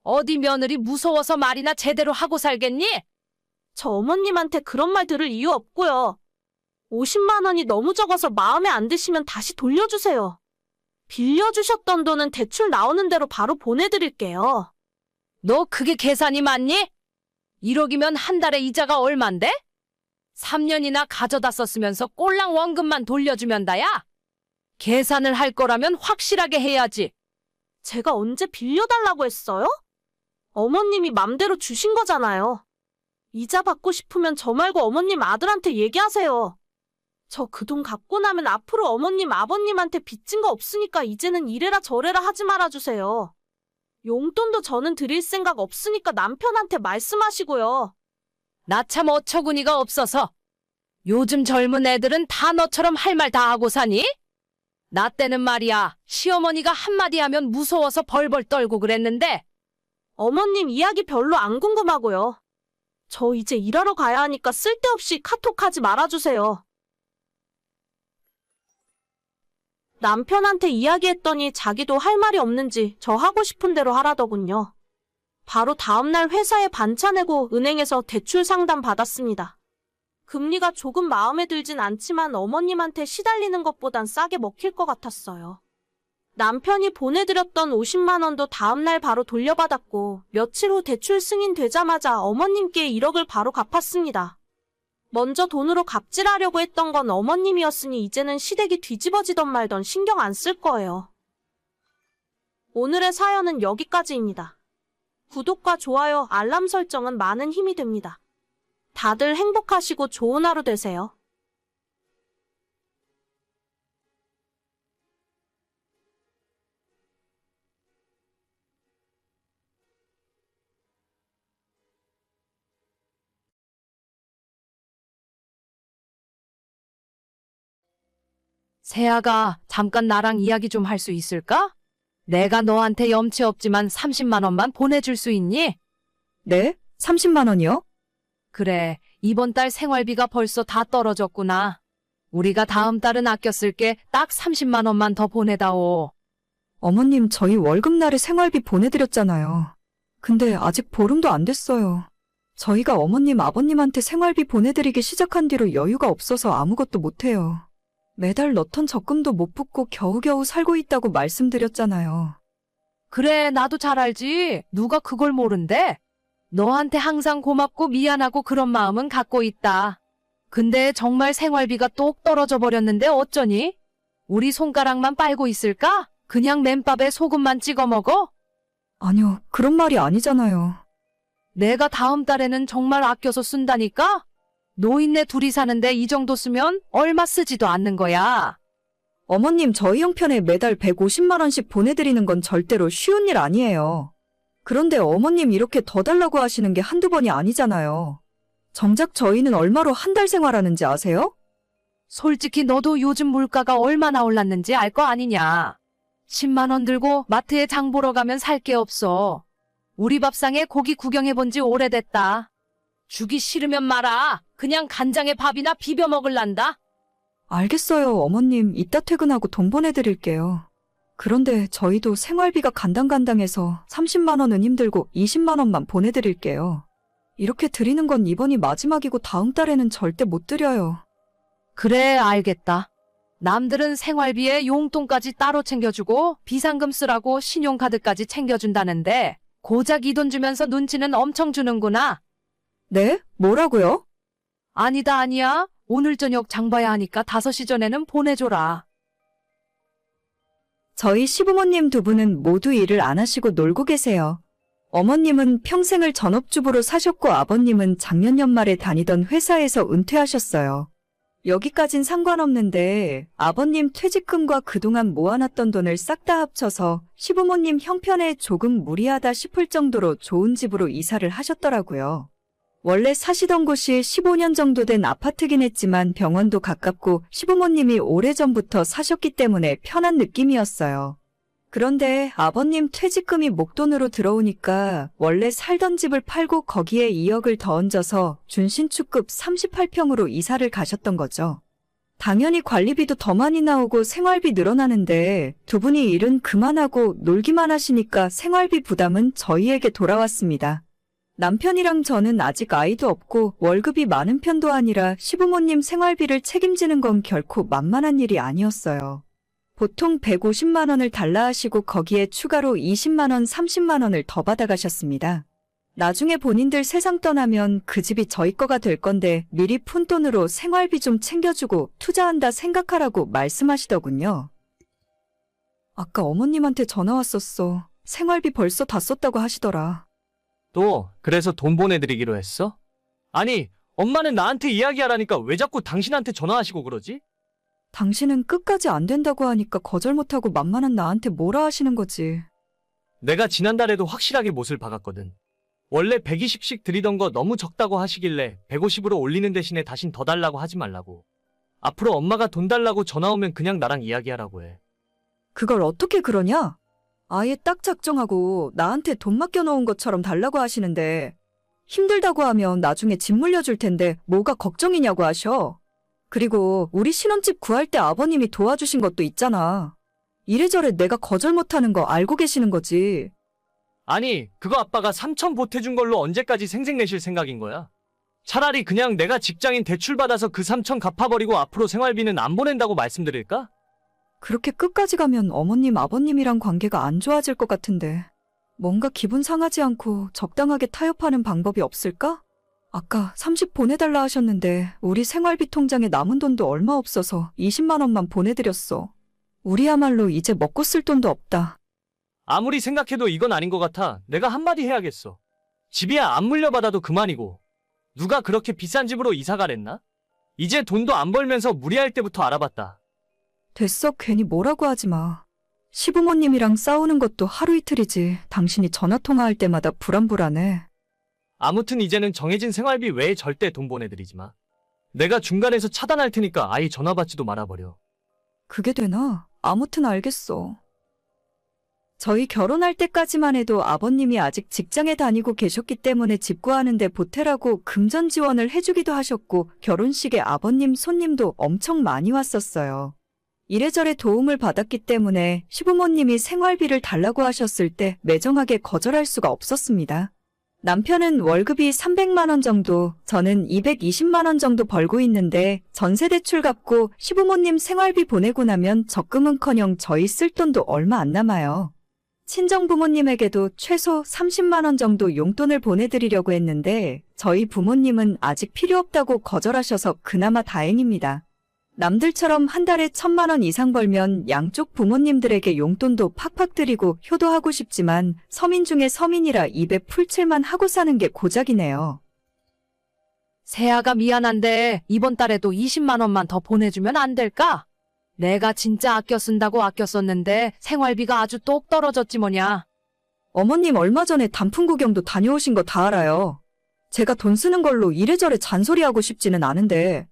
어디 며느리 무서워서 말이나 제대로 하고 살겠니? 저 어머님한테 그런 말 들을 이유 없고요. 50만 원이 너무 적어서 마음에 안 드시면 다시 돌려주세요. 빌려주셨던 돈은 대출 나오는 대로 바로 보내드릴게요. 너 그게 계산이 맞니? 1억이면 한 달에 이자가 얼만데? 3년이나 가져다 썼으면서 꼴랑 원금만 돌려주면 다야? 계산을 할 거라면 확실하게 해야지. 제가 언제 빌려달라고 했어요? 어머님이 맘대로 주신 거잖아요. 이자 받고 싶으면 저 말고 어머님 아들한테 얘기하세요. 저 그 돈 갚고 나면 앞으로 어머님 아버님한테 빚진 거 없으니까 이제는 이래라 저래라 하지 말아주세요. 용돈도 저는 드릴 생각 없으니까 남편한테 말씀하시고요. 나 참 어처구니가 없어서. 요즘 젊은 애들은 다 너처럼 할 말 다 하고 사니? 나 때는 말이야, 시어머니가 한마디 하면 무서워서 벌벌 떨고 그랬는데. 어머님 이야기 별로 안 궁금하고요. 저 이제 일하러 가야 하니까 쓸데없이 카톡하지 말아주세요. 남편한테 이야기했더니 자기도 할 말이 없는지 저 하고 싶은 대로 하라더군요. 바로 다음날 회사에 반차 내고 은행에서 대출 상담 받았습니다. 금리가 조금 마음에 들진 않지만 어머님한테 시달리는 것보단 싸게 먹힐 것 같았어요. 남편이 보내드렸던 50만 원도 다음날 바로 돌려받았고 며칠 후 대출 승인되자마자 어머님께 1억을 바로 갚았습니다. 먼저 돈으로 갑질하려고 했던 건 어머님이었으니 이제는 시댁이 뒤집어지던 말던 신경 안 쓸 거예요. 오늘의 사연은 여기까지입니다. 구독과 좋아요, 알람 설정은 많은 힘이 됩니다. 다들 행복하시고 좋은 하루 되세요. 세아가 잠깐 나랑 이야기 좀 할 수 있을까? 내가 너한테 염치 없지만 30만 원만 보내줄 수 있니? 네? 30만 원이요? 그래, 이번 달 생활비가 벌써 다 떨어졌구나. 우리가 다음 달은 아껴 쓸게 딱 30만 원만 더 보내다오. 어머님, 저희 월급날에 생활비 보내드렸잖아요. 근데 아직 보름도 안 됐어요. 저희가 어머님, 아버님한테 생활비 보내드리기 시작한 뒤로 여유가 없어서 아무것도 못해요. 매달 넣던 적금도 못 붓고 겨우겨우 살고 있다고 말씀드렸잖아요. 그래, 나도 잘 알지. 누가 그걸 모른대? 너한테 항상 고맙고 미안하고 그런 마음은 갖고 있다. 근데 정말 생활비가 똑 떨어져 버렸는데 어쩌니? 우리 손가락만 빨고 있을까? 그냥 맨밥에 소금만 찍어 먹어? 아니요, 그런 말이 아니잖아요. 내가 다음 달에는 정말 아껴서 쓴다니까? 노인네 둘이 사는데 이 정도 쓰면 얼마 쓰지도 않는 거야. 어머님, 저희 형편에 매달 150만 원씩 보내드리는 건 절대로 쉬운 일 아니에요. 그런데 어머님 이렇게 더 달라고 하시는 게 한두 번이 아니잖아요. 정작 저희는 얼마로 한 달 생활하는지 아세요? 솔직히 너도 요즘 물가가 얼마나 올랐는지 알 거 아니냐. 10만 원 들고 마트에 장 보러 가면 살 게 없어. 우리 밥상에 고기 구경해 본 지 오래됐다. 주기 싫으면 말아. 그냥 간장에 밥이나 비벼 먹을란다. 알겠어요, 어머님. 이따 퇴근하고 돈 보내드릴게요. 그런데 저희도 생활비가 간당간당해서 30만 원은 힘들고 20만 원만 보내드릴게요. 이렇게 드리는 건 이번이 마지막이고 다음 달에는 절대 못 드려요. 그래, 알겠다. 남들은 생활비에 용돈까지 따로 챙겨주고 비상금 쓰라고 신용카드까지 챙겨준다는데 고작 이 돈 주면서 눈치는 엄청 주는구나. 네? 뭐라고요? 아니다, 아니야. 오늘 저녁 장 봐야 하니까 5시 전에는 보내줘라. 저희 시부모님 두 분은 모두 일을 안 하시고 놀고 계세요. 어머님은 평생을 전업주부로 사셨고 아버님은 작년 연말에 다니던 회사에서 은퇴하셨어요. 여기까진 상관없는데 아버님 퇴직금과 그동안 모아놨던 돈을 싹 다 합쳐서 시부모님 형편에 조금 무리하다 싶을 정도로 좋은 집으로 이사를 하셨더라고요. 원래 사시던 곳이 15년 정도 된 아파트긴 했지만 병원도 가깝고 시부모님이 오래전부터 사셨기 때문에 편한 느낌이었어요. 그런데 아버님 퇴직금이 목돈으로 들어오니까 원래 살던 집을 팔고 거기에 2억을 더 얹어서 준신축급 38평으로 이사를 가셨던 거죠. 당연히 관리비도 더 많이 나오고 생활비 늘어나는데 두 분이 일은 그만하고 놀기만 하시니까 생활비 부담은 저희에게 돌아왔습니다. 남편이랑 저는 아직 아이도 없고 월급이 많은 편도 아니라 시부모님 생활비를 책임지는 건 결코 만만한 일이 아니었어요. 보통 150만 원을 달라 하시고 거기에 추가로 20만 원, 30만 원을 더 받아가셨습니다. 나중에 본인들 세상 떠나면 그 집이 저희 거가 될 건데 미리 푼 돈으로 생활비 좀 챙겨주고 투자한다 생각하라고 말씀하시더군요. 아까 어머님한테 전화 왔었어. 생활비 벌써 다 썼다고 하시더라. 또 그래서 돈 보내드리기로 했어? 아니, 엄마는 나한테 이야기하라니까 왜 자꾸 당신한테 전화하시고 그러지? 당신은 끝까지 안 된다고 하니까 거절 못하고 만만한 나한테 뭐라 하시는 거지. 내가 지난달에도 확실하게 못을 박았거든. 원래 120씩 드리던 거 너무 적다고 하시길래 150으로 올리는 대신에 다신 더 달라고 하지 말라고. 앞으로 엄마가 돈 달라고 전화 오면 그냥 나랑 이야기하라고 해. 그걸 어떻게 그러냐? 아예 딱 작정하고 나한테 돈 맡겨놓은 것처럼 달라고 하시는데 힘들다고 하면 나중에 집 물려줄 텐데 뭐가 걱정이냐고 하셔. 그리고 우리 신혼집 구할 때 아버님이 도와주신 것도 있잖아. 이래저래 내가 거절 못하는 거 알고 계시는 거지. 아니, 그거 아빠가 3천 보태준 걸로 언제까지 생색내실 생각인 거야? 차라리 그냥 내가 직장인 대출 받아서 그 3천 갚아버리고 앞으로 생활비는 안 보낸다고 말씀드릴까? 그렇게 끝까지 가면 어머님, 아버님이랑 관계가 안 좋아질 것 같은데 뭔가 기분 상하지 않고 적당하게 타협하는 방법이 없을까? 아까 30 보내달라 하셨는데 우리 생활비 통장에 남은 돈도 얼마 없어서 20만 원만 보내드렸어. 우리야말로 이제 먹고 쓸 돈도 없다. 아무리 생각해도 이건 아닌 것 같아. 내가 한마디 해야겠어. 집이야 안 물려받아도 그만이고. 누가 그렇게 비싼 집으로 이사 가랬나? 이제 돈도 안 벌면서 무리할 때부터 알아봤다. 됐어, 괜히 뭐라고 하지 마. 시부모님이랑 싸우는 것도 하루 이틀이지. 당신이 전화통화할 때마다 불안불안해. 아무튼 이제는 정해진 생활비 외에 절대 돈 보내드리지 마. 내가 중간에서 차단할 테니까 아예 전화 받지도 말아버려. 그게 되나? 아무튼 알겠어. 저희 결혼할 때까지만 해도 아버님이 아직 직장에 다니고 계셨기 때문에 집 구하는데 보태라고 금전 지원을 해주기도 하셨고 결혼식에 아버님 손님도 엄청 많이 왔었어요. 이래저래 도움을 받았기 때문에 시부모님이 생활비를 달라고 하셨을 때 매정하게 거절할 수가 없었습니다. 남편은 월급이 300만 원 정도, 저는 220만 원 정도 벌고 있는데 전세 대출 갚고 시부모님 생활비 보내고 나면 적금은커녕 저희 쓸 돈도 얼마 안 남아요. 친정 부모님에게도 최소 30만 원 정도 용돈을 보내드리려고 했는데 저희 부모님은 아직 필요 없다고 거절하셔서 그나마 다행입니다. 남들처럼 한 달에 1,000만 원 이상 벌면 양쪽 부모님들에게 용돈도 팍팍 드리고 효도하고 싶지만 서민 중에 서민이라 입에 풀칠만 하고 사는 게 고작이네요. 세아가 미안한데 이번 달에도 20만 원만 더 보내주면 안 될까? 내가 진짜 아껴 쓴다고 아껴 썼는데 생활비가 아주 똑 떨어졌지 뭐냐. 어머님 얼마 전에 단풍 구경도 다녀오신 거 다 알아요. 제가 돈 쓰는 걸로 이래저래 잔소리하고 싶지는 않은데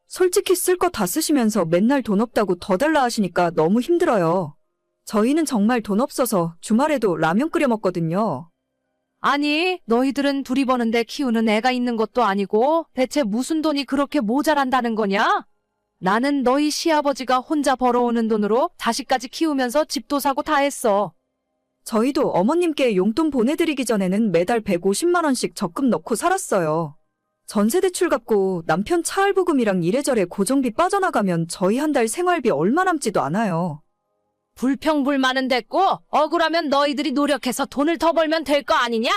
솔직히 쓸 거 다 쓰시면서 맨날 돈 없다고 더 달라 하시니까 너무 힘들어요. 저희는 정말 돈 없어서 주말에도 라면 끓여 먹거든요. 아니, 너희들은 둘이 버는데 키우는 애가 있는 것도 아니고 대체 무슨 돈이 그렇게 모자란다는 거냐? 나는 너희 시아버지가 혼자 벌어오는 돈으로 자식까지 키우면서 집도 사고 다 했어. 저희도 어머님께 용돈 보내드리기 전에는 매달 150만 원씩 적금 넣고 살았어요. 전세 대출 갚고 남편 차알부금이랑 이래저래 고정비 빠져나가면 저희 한 달 생활비 얼마 남지도 않아요. 불평불만은 됐고 억울하면 너희들이 노력해서 돈을 더 벌면 될 거 아니냐?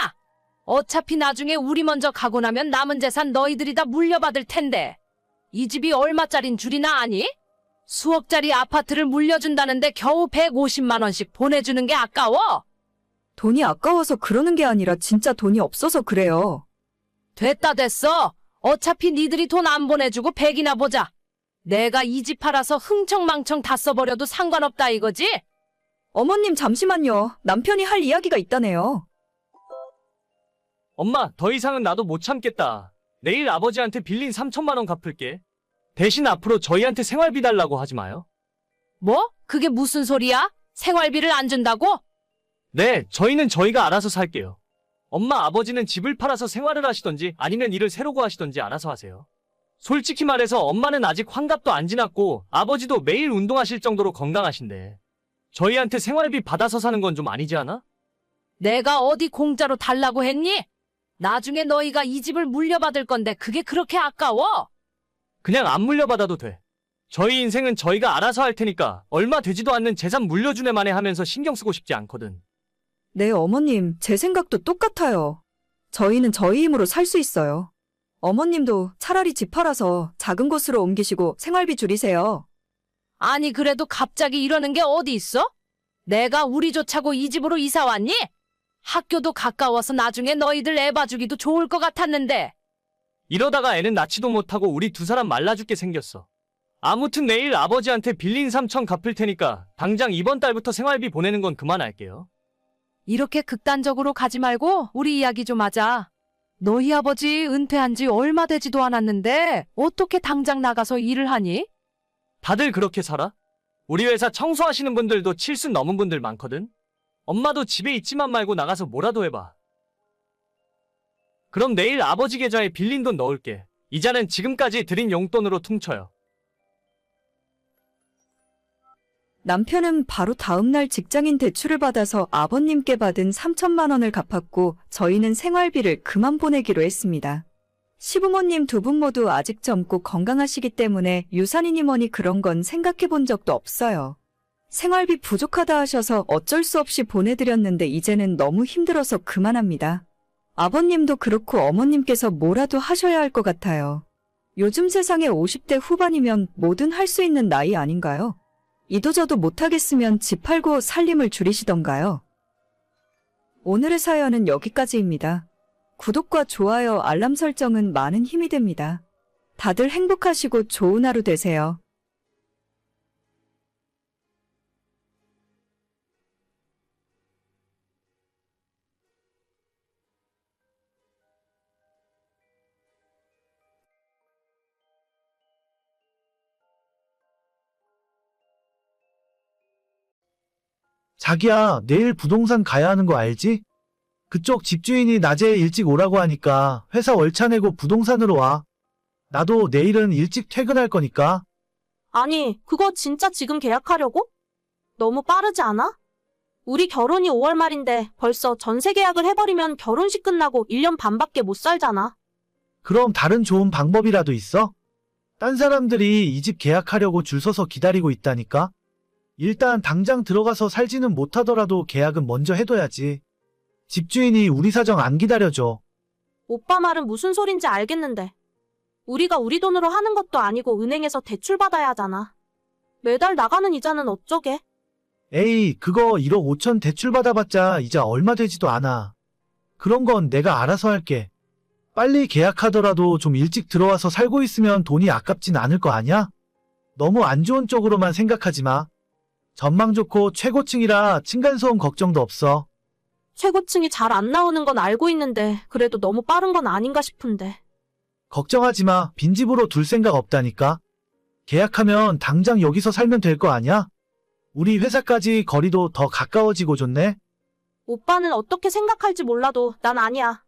어차피 나중에 우리 먼저 가고 나면 남은 재산 너희들이 다 물려받을 텐데 이 집이 얼마짜린 줄이나 아니? 수억짜리 아파트를 물려준다는데 겨우 150만 원씩 보내주는 게 아까워? 돈이 아까워서 그러는 게 아니라 진짜 돈이 없어서 그래요. 됐다 됐어. 어차피 니들이 돈 안 보내주고 100이나 보자. 내가 이 집 팔아서 흥청망청 다 써버려도 상관없다 이거지? 어머님 잠시만요. 남편이 할 이야기가 있다네요. 엄마, 더 이상은 나도 못 참겠다. 내일 아버지한테 빌린 3천만 원 갚을게. 대신 앞으로 저희한테 생활비 달라고 하지 마요. 뭐? 그게 무슨 소리야? 생활비를 안 준다고? 네, 저희는 저희가 알아서 살게요. 엄마, 아버지는 집을 팔아서 생활을 하시던지 아니면 일을 새로 구하시던지 알아서 하세요. 솔직히 말해서 엄마는 아직 환갑도 안 지났고 아버지도 매일 운동하실 정도로 건강하신데 저희한테 생활비 받아서 사는 건 좀 아니지 않아? 내가 어디 공짜로 달라고 했니? 나중에 너희가 이 집을 물려받을 건데 그게 그렇게 아까워? 그냥 안 물려받아도 돼. 저희 인생은 저희가 알아서 할 테니까 얼마 되지도 않는 재산 물려준 애만에 하면서 신경 쓰고 싶지 않거든. 네, 어머님, 제 생각도 똑같아요. 저희는 저희 힘으로 살 수 있어요. 어머님도 차라리 집 팔아서 작은 곳으로 옮기시고 생활비 줄이세요. 아니 그래도 갑자기 이러는 게 어디 있어? 내가 우리 조차고 이 집으로 이사 왔니? 학교도 가까워서 나중에 너희들 애 봐주기도 좋을 것 같았는데. 이러다가 애는 낳지도 못하고 우리 두 사람 말라 죽게 생겼어. 아무튼 내일 아버지한테 빌린 3천 갚을 테니까 당장 이번 달부터 생활비 보내는 건 그만할게요. 이렇게 극단적으로 가지 말고 우리 이야기 좀 하자. 너희 아버지 은퇴한 지 얼마 되지도 않았는데 어떻게 당장 나가서 일을 하니? 다들 그렇게 살아? 우리 회사 청소하시는 분들도 70 넘은 분들 많거든? 엄마도 집에 있지만 말고 나가서 뭐라도 해봐. 그럼 내일 아버지 계좌에 빌린 돈 넣을게. 이자는 지금까지 드린 용돈으로 퉁쳐요. 남편은 바로 다음날 직장인 대출을 받아서 아버님께 받은 3천만 원을 갚았고 저희는 생활비를 그만 보내기로 했습니다. 시부모님 두 분 모두 아직 젊고 건강하시기 때문에 유산이니 뭐니 그런 건 생각해 본 적도 없어요. 생활비 부족하다 하셔서 어쩔 수 없이 보내드렸는데 이제는 너무 힘들어서 그만합니다. 아버님도 그렇고 어머님께서 뭐라도 하셔야 할 것 같아요. 요즘 세상에 50대 후반이면 뭐든 할 수 있는 나이 아닌가요? 이도저도 못하겠으면 집 팔고 살림을 줄이시던가요? 오늘의 사연은 여기까지입니다. 구독과 좋아요, 알람 설정은 많은 힘이 됩니다. 다들 행복하시고 좋은 하루 되세요. 자기야, 내일 부동산 가야 하는 거 알지? 그쪽 집주인이 낮에 일찍 오라고 하니까 회사 월차 내고 부동산으로 와. 나도 내일은 일찍 퇴근할 거니까. 아니, 그거 진짜 지금 계약하려고? 너무 빠르지 않아? 우리 결혼이 5월 말인데 벌써 전세 계약을 해버리면 결혼식 끝나고 1년 반밖에 못 살잖아. 그럼 다른 좋은 방법이라도 있어? 딴 사람들이 이 집 계약하려고 줄 서서 기다리고 있다니까? 일단 당장 들어가서 살지는 못하더라도 계약은 먼저 해둬야지. 집주인이 우리 사정 안 기다려줘. 오빠 말은 무슨 소린지 알겠는데. 우리가 우리 돈으로 하는 것도 아니고 은행에서 대출 받아야 하잖아. 매달 나가는 이자는 어쩌게? 에이, 그거 1억 5천 대출 받아봤자 이자 얼마 되지도 않아. 그런 건 내가 알아서 할게. 빨리 계약하더라도 좀 일찍 들어와서 살고 있으면 돈이 아깝진 않을 거 아냐? 너무 안 좋은 쪽으로만 생각하지 마. 전망 좋고 최고층이라 층간소음 걱정도 없어. 최고층이 잘 안 나오는 건 알고 있는데 그래도 너무 빠른 건 아닌가 싶은데. 걱정하지 마. 빈집으로 둘 생각 없다니까. 계약하면 당장 여기서 살면 될 거 아냐? 우리 회사까지 거리도 더 가까워지고 좋네. 오빠는 어떻게 생각할지 몰라도 난 아니야.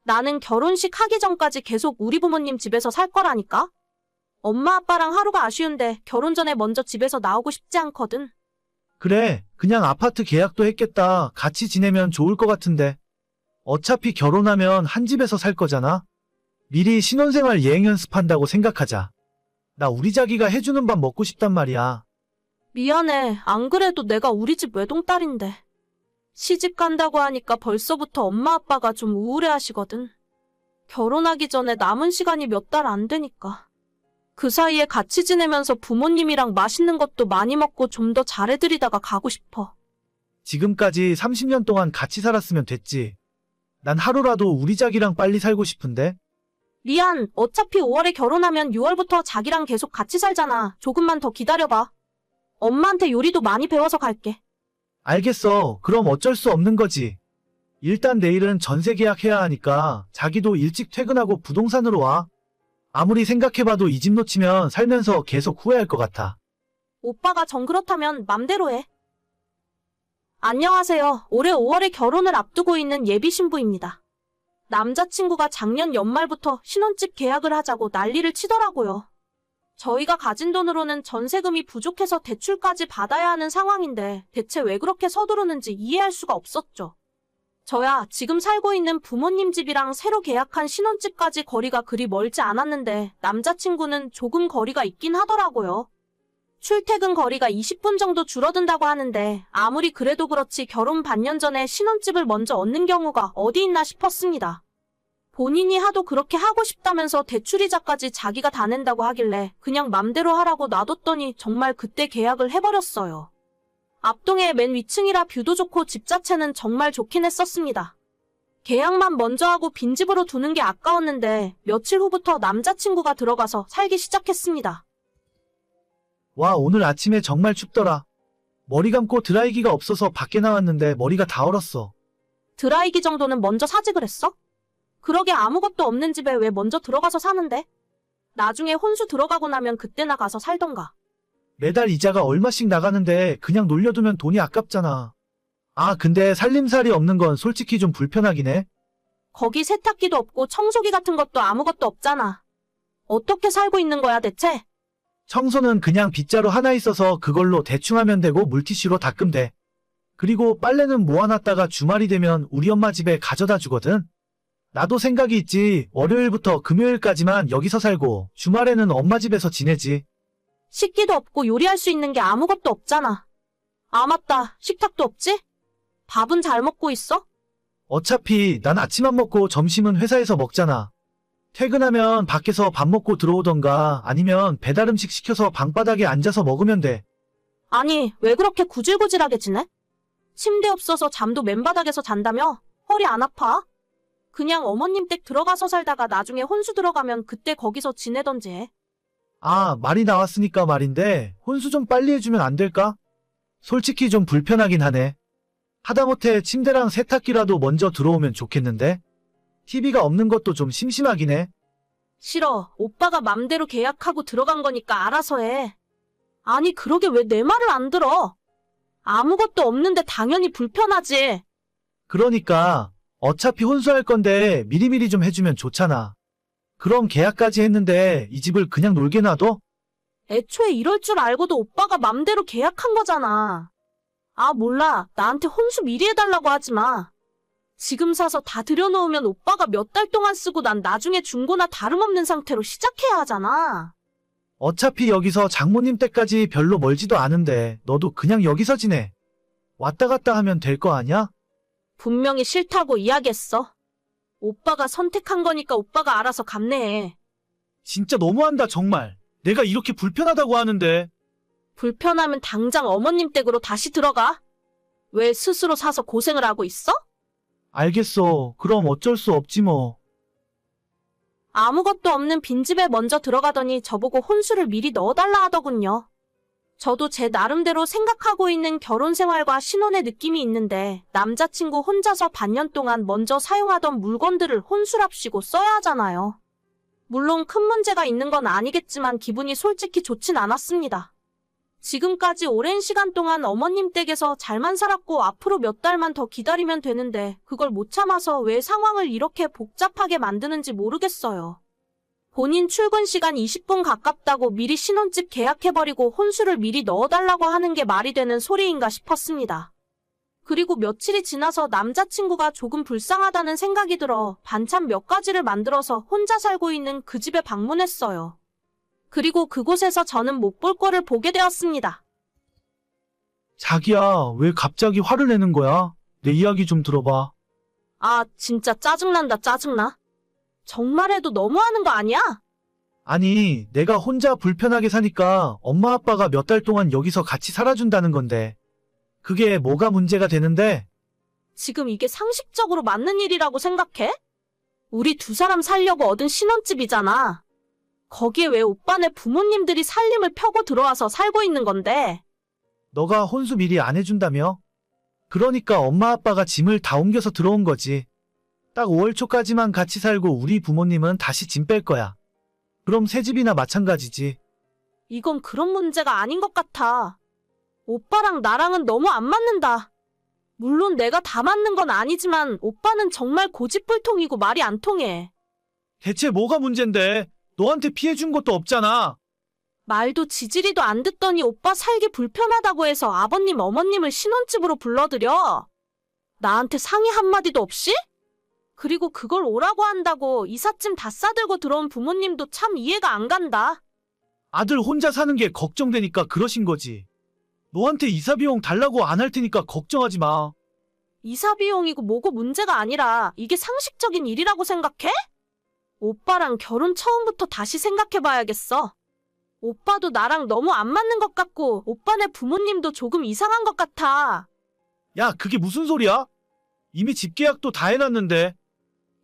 나는 결혼식 하기 전까지 계속 우리 부모님 집에서 살 거라니까. 엄마 아빠랑 하루가 아쉬운데 결혼 전에 먼저 집에서 나오고 싶지 않거든. 그래, 그냥 아파트 계약도 했겠다. 같이 지내면 좋을 것 같은데. 어차피 결혼하면 한 집에서 살 거잖아. 미리 신혼생활 예행 연습한다고 생각하자. 나 우리 자기가 해주는 밥 먹고 싶단 말이야. 미안해. 안 그래도 내가 우리 집 외동딸인데. 시집 간다고 하니까 벌써부터 엄마 아빠가 좀 우울해 하시거든. 결혼하기 전에 남은 시간이 몇 달 안 되니까. 그 사이에 같이 지내면서 부모님이랑 맛있는 것도 많이 먹고 좀 더 잘해드리다가 가고 싶어. 지금까지 30년 동안 같이 살았으면 됐지. 난 하루라도 우리 자기랑 빨리 살고 싶은데. 리안, 어차피 5월에 결혼하면 6월부터 자기랑 계속 같이 살잖아. 조금만 더 기다려봐. 엄마한테 요리도 많이 배워서 갈게. 알겠어. 그럼 어쩔 수 없는 거지. 일단 내일은 전세 계약해야 하니까 자기도 일찍 퇴근하고 부동산으로 와. 아무리 생각해봐도 이 집 놓치면 살면서 계속 후회할 것 같아. 오빠가 정 그렇다면 맘대로 해. 안녕하세요. 올해 5월에 결혼을 앞두고 있는 예비 신부입니다. 남자친구가 작년 연말부터 신혼집 계약을 하자고 난리를 치더라고요. 저희가 가진 돈으로는 전세금이 부족해서 대출까지 받아야 하는 상황인데 대체 왜 그렇게 서두르는지 이해할 수가 없었죠. 저야 지금 살고 있는 부모님 집이랑 새로 계약한 신혼집까지 거리가 그리 멀지 않았는데 남자친구는 조금 거리가 있긴 하더라고요. 출퇴근 거리가 20분 정도 줄어든다고 하는데 아무리 그래도 그렇지 결혼 반년 전에 신혼집을 먼저 얻는 경우가 어디 있나 싶었습니다. 본인이 하도 그렇게 하고 싶다면서 대출이자까지 자기가 다 낸다고 하길래 그냥 맘대로 하라고 놔뒀더니 정말 그때 계약을 해버렸어요. 앞동의 맨 위층이라 뷰도 좋고 집 자체는 정말 좋긴 했었습니다. 계약만 먼저 하고 빈집으로 두는 게 아까웠는데 며칠 후부터 남자친구가 들어가서 살기 시작했습니다. 와, 오늘 아침에 정말 춥더라. 머리 감고 드라이기가 없어서 밖에 나왔는데 머리가 다 얼었어. 드라이기 정도는 먼저 사지 그랬어? 그러게 아무것도 없는 집에 왜 먼저 들어가서 사는데? 나중에 혼수 들어가고 나면 그때나 가서 살던가. 매달 이자가 얼마씩 나가는데 그냥 놀려두면 돈이 아깝잖아. 아, 근데 살림살이 없는 건 솔직히 좀 불편하긴 해. 거기 세탁기도 없고 청소기 같은 것도 아무것도 없잖아. 어떻게 살고 있는 거야 대체? 청소는 그냥 빗자루 하나 있어서 그걸로 대충 하면 되고 물티슈로 닦으면 돼. 그리고 빨래는 모아놨다가 주말이 되면 우리 엄마 집에 가져다 주거든. 나도 생각이 있지. 월요일부터 금요일까지만 여기서 살고 주말에는 엄마 집에서 지내지. 식기도 없고 요리할 수 있는 게 아무것도 없잖아. 아 맞다. 식탁도 없지? 밥은 잘 먹고 있어? 어차피 난 아침 안 먹고 점심은 회사에서 먹잖아. 퇴근하면 밖에서 밥 먹고 들어오던가 아니면 배달 음식 시켜서 방바닥에 앉아서 먹으면 돼. 아니 왜 그렇게 구질구질하게 지내? 침대 없어서 잠도 맨바닥에서 잔다며? 허리 안 아파? 그냥 어머님 댁 들어가서 살다가 나중에 혼수 들어가면 그때 거기서 지내던지 해. 아, 말이 나왔으니까 말인데 혼수 좀 빨리 해주면 안 될까? 솔직히 좀 불편하긴 하네. 하다못해 침대랑 세탁기라도 먼저 들어오면 좋겠는데? TV가 없는 것도 좀 심심하긴 해. 싫어. 오빠가 맘대로 계약하고 들어간 거니까 알아서 해. 아니 그러게 왜 내 말을 안 들어? 아무것도 없는데 당연히 불편하지. 그러니까 어차피 혼수할 건데 미리미리 좀 해주면 좋잖아. 그럼 계약까지 했는데 이 집을 그냥 놀게 놔둬? 애초에 이럴 줄 알고도 오빠가 맘대로 계약한 거잖아. 아 몰라. 나한테 혼수 미리 해달라고 하지 마. 지금 사서 다 들여놓으면 오빠가 몇 달 동안 쓰고 난 나중에 중고나 다름없는 상태로 시작해야 하잖아. 어차피 여기서 장모님 댁까지 별로 멀지도 않은데 너도 그냥 여기서 지내. 왔다 갔다 하면 될 거 아냐? 분명히 싫다고 이야기했어. 오빠가 선택한 거니까 오빠가 알아서 감내해. 진짜 너무한다 정말. 내가 이렇게 불편하다고 하는데. 불편하면 당장 어머님 댁으로 다시 들어가. 왜 스스로 사서 고생을 하고 있어? 알겠어. 그럼 어쩔 수 없지 뭐. 아무것도 없는 빈집에 먼저 들어가더니 저보고 혼수를 미리 넣어달라 하더군요. 저도 제 나름대로 생각하고 있는 결혼 생활과 신혼의 느낌이 있는데 남자친구 혼자서 반년 동안 먼저 사용하던 물건들을 혼수랍시고 써야 하잖아요. 물론 큰 문제가 있는 건 아니겠지만 기분이 솔직히 좋진 않았습니다. 지금까지 오랜 시간 동안 어머님 댁에서 잘만 살았고 앞으로 몇 달만 더 기다리면 되는데 그걸 못 참아서 왜 상황을 이렇게 복잡하게 만드는지 모르겠어요. 본인 출근 시간 20분 가깝다고 미리 신혼집 계약해버리고 혼수를 미리 넣어달라고 하는 게 말이 되는 소리인가 싶었습니다. 그리고 며칠이 지나서 남자친구가 조금 불쌍하다는 생각이 들어 반찬 몇 가지를 만들어서 혼자 살고 있는 그 집에 방문했어요. 그리고 그곳에서 저는 못 볼 거를 보게 되었습니다. 자기야, 왜 갑자기 화를 내는 거야? 내 이야기 좀 들어봐. 아, 진짜 짜증난다, 짜증나. 정말해도 너무하는 거 아니야? 아니, 내가 혼자 불편하게 사니까 엄마 아빠가 몇 달 동안 여기서 같이 살아준다는 건데. 그게 뭐가 문제가 되는데? 지금 이게 상식적으로 맞는 일이라고 생각해? 우리 두 사람 살려고 얻은 신혼집이잖아. 거기에 왜 오빠네 부모님들이 살림을 펴고 들어와서 살고 있는 건데? 너가 혼수 미리 안 해준다며? 그러니까 엄마 아빠가 짐을 다 옮겨서 들어온 거지. 딱 5월 초까지만 같이 살고 우리 부모님은 다시 짐 뺄 거야. 그럼 새 집이나 마찬가지지. 이건 그런 문제가 아닌 것 같아. 오빠랑 나랑은 너무 안 맞는다. 물론 내가 다 맞는 건 아니지만 오빠는 정말 고집불통이고 말이 안 통해. 대체 뭐가 문젠데? 너한테 피해 준 것도 없잖아. 말도 지지리도 안 듣더니 오빠 살기 불편하다고 해서 아버님 어머님을 신혼집으로 불러들여. 나한테 상의 한마디도 없이? 그리고 그걸 오라고 한다고 이삿짐 다 싸들고 들어온 부모님도 참 이해가 안 간다. 아들 혼자 사는 게 걱정되니까 그러신 거지. 너한테 이사 비용 달라고 안 할 테니까 걱정하지 마. 이사 비용이고 뭐고 문제가 아니라 이게 상식적인 일이라고 생각해? 오빠랑 결혼 처음부터 다시 생각해봐야겠어. 오빠도 나랑 너무 안 맞는 것 같고 오빠네 부모님도 조금 이상한 것 같아. 야, 그게 무슨 소리야? 이미 집 계약도 다 해놨는데.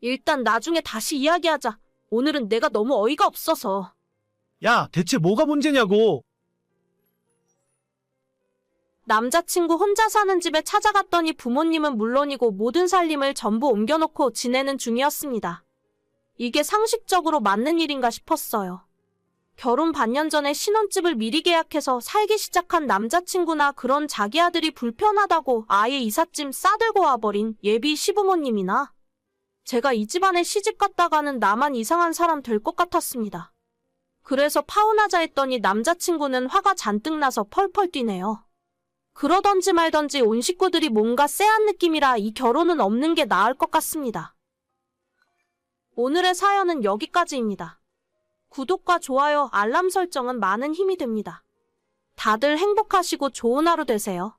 일단 나중에 다시 이야기하자. 오늘은 내가 너무 어이가 없어서. 야, 대체 뭐가 문제냐고. 남자친구 혼자 사는 집에 찾아갔더니 부모님은 물론이고 모든 살림을 전부 옮겨놓고 지내는 중이었습니다. 이게 상식적으로 맞는 일인가 싶었어요. 결혼 반년 전에 신혼집을 미리 계약해서 살기 시작한 남자친구나 그런 자기 아들이 불편하다고 아예 이삿짐 싸들고 와버린 예비 시부모님이나 제가 이 집안에 시집 갔다가는 나만 이상한 사람 될 것 같았습니다. 그래서 파혼하자 했더니 남자친구는 화가 잔뜩 나서 펄펄 뛰네요. 그러던지 말던지 온 식구들이 뭔가 쎄한 느낌이라 이 결혼은 없는 게 나을 것 같습니다. 오늘의 사연은 여기까지입니다. 구독과 좋아요, 알람 설정은 많은 힘이 됩니다. 다들 행복하시고 좋은 하루 되세요.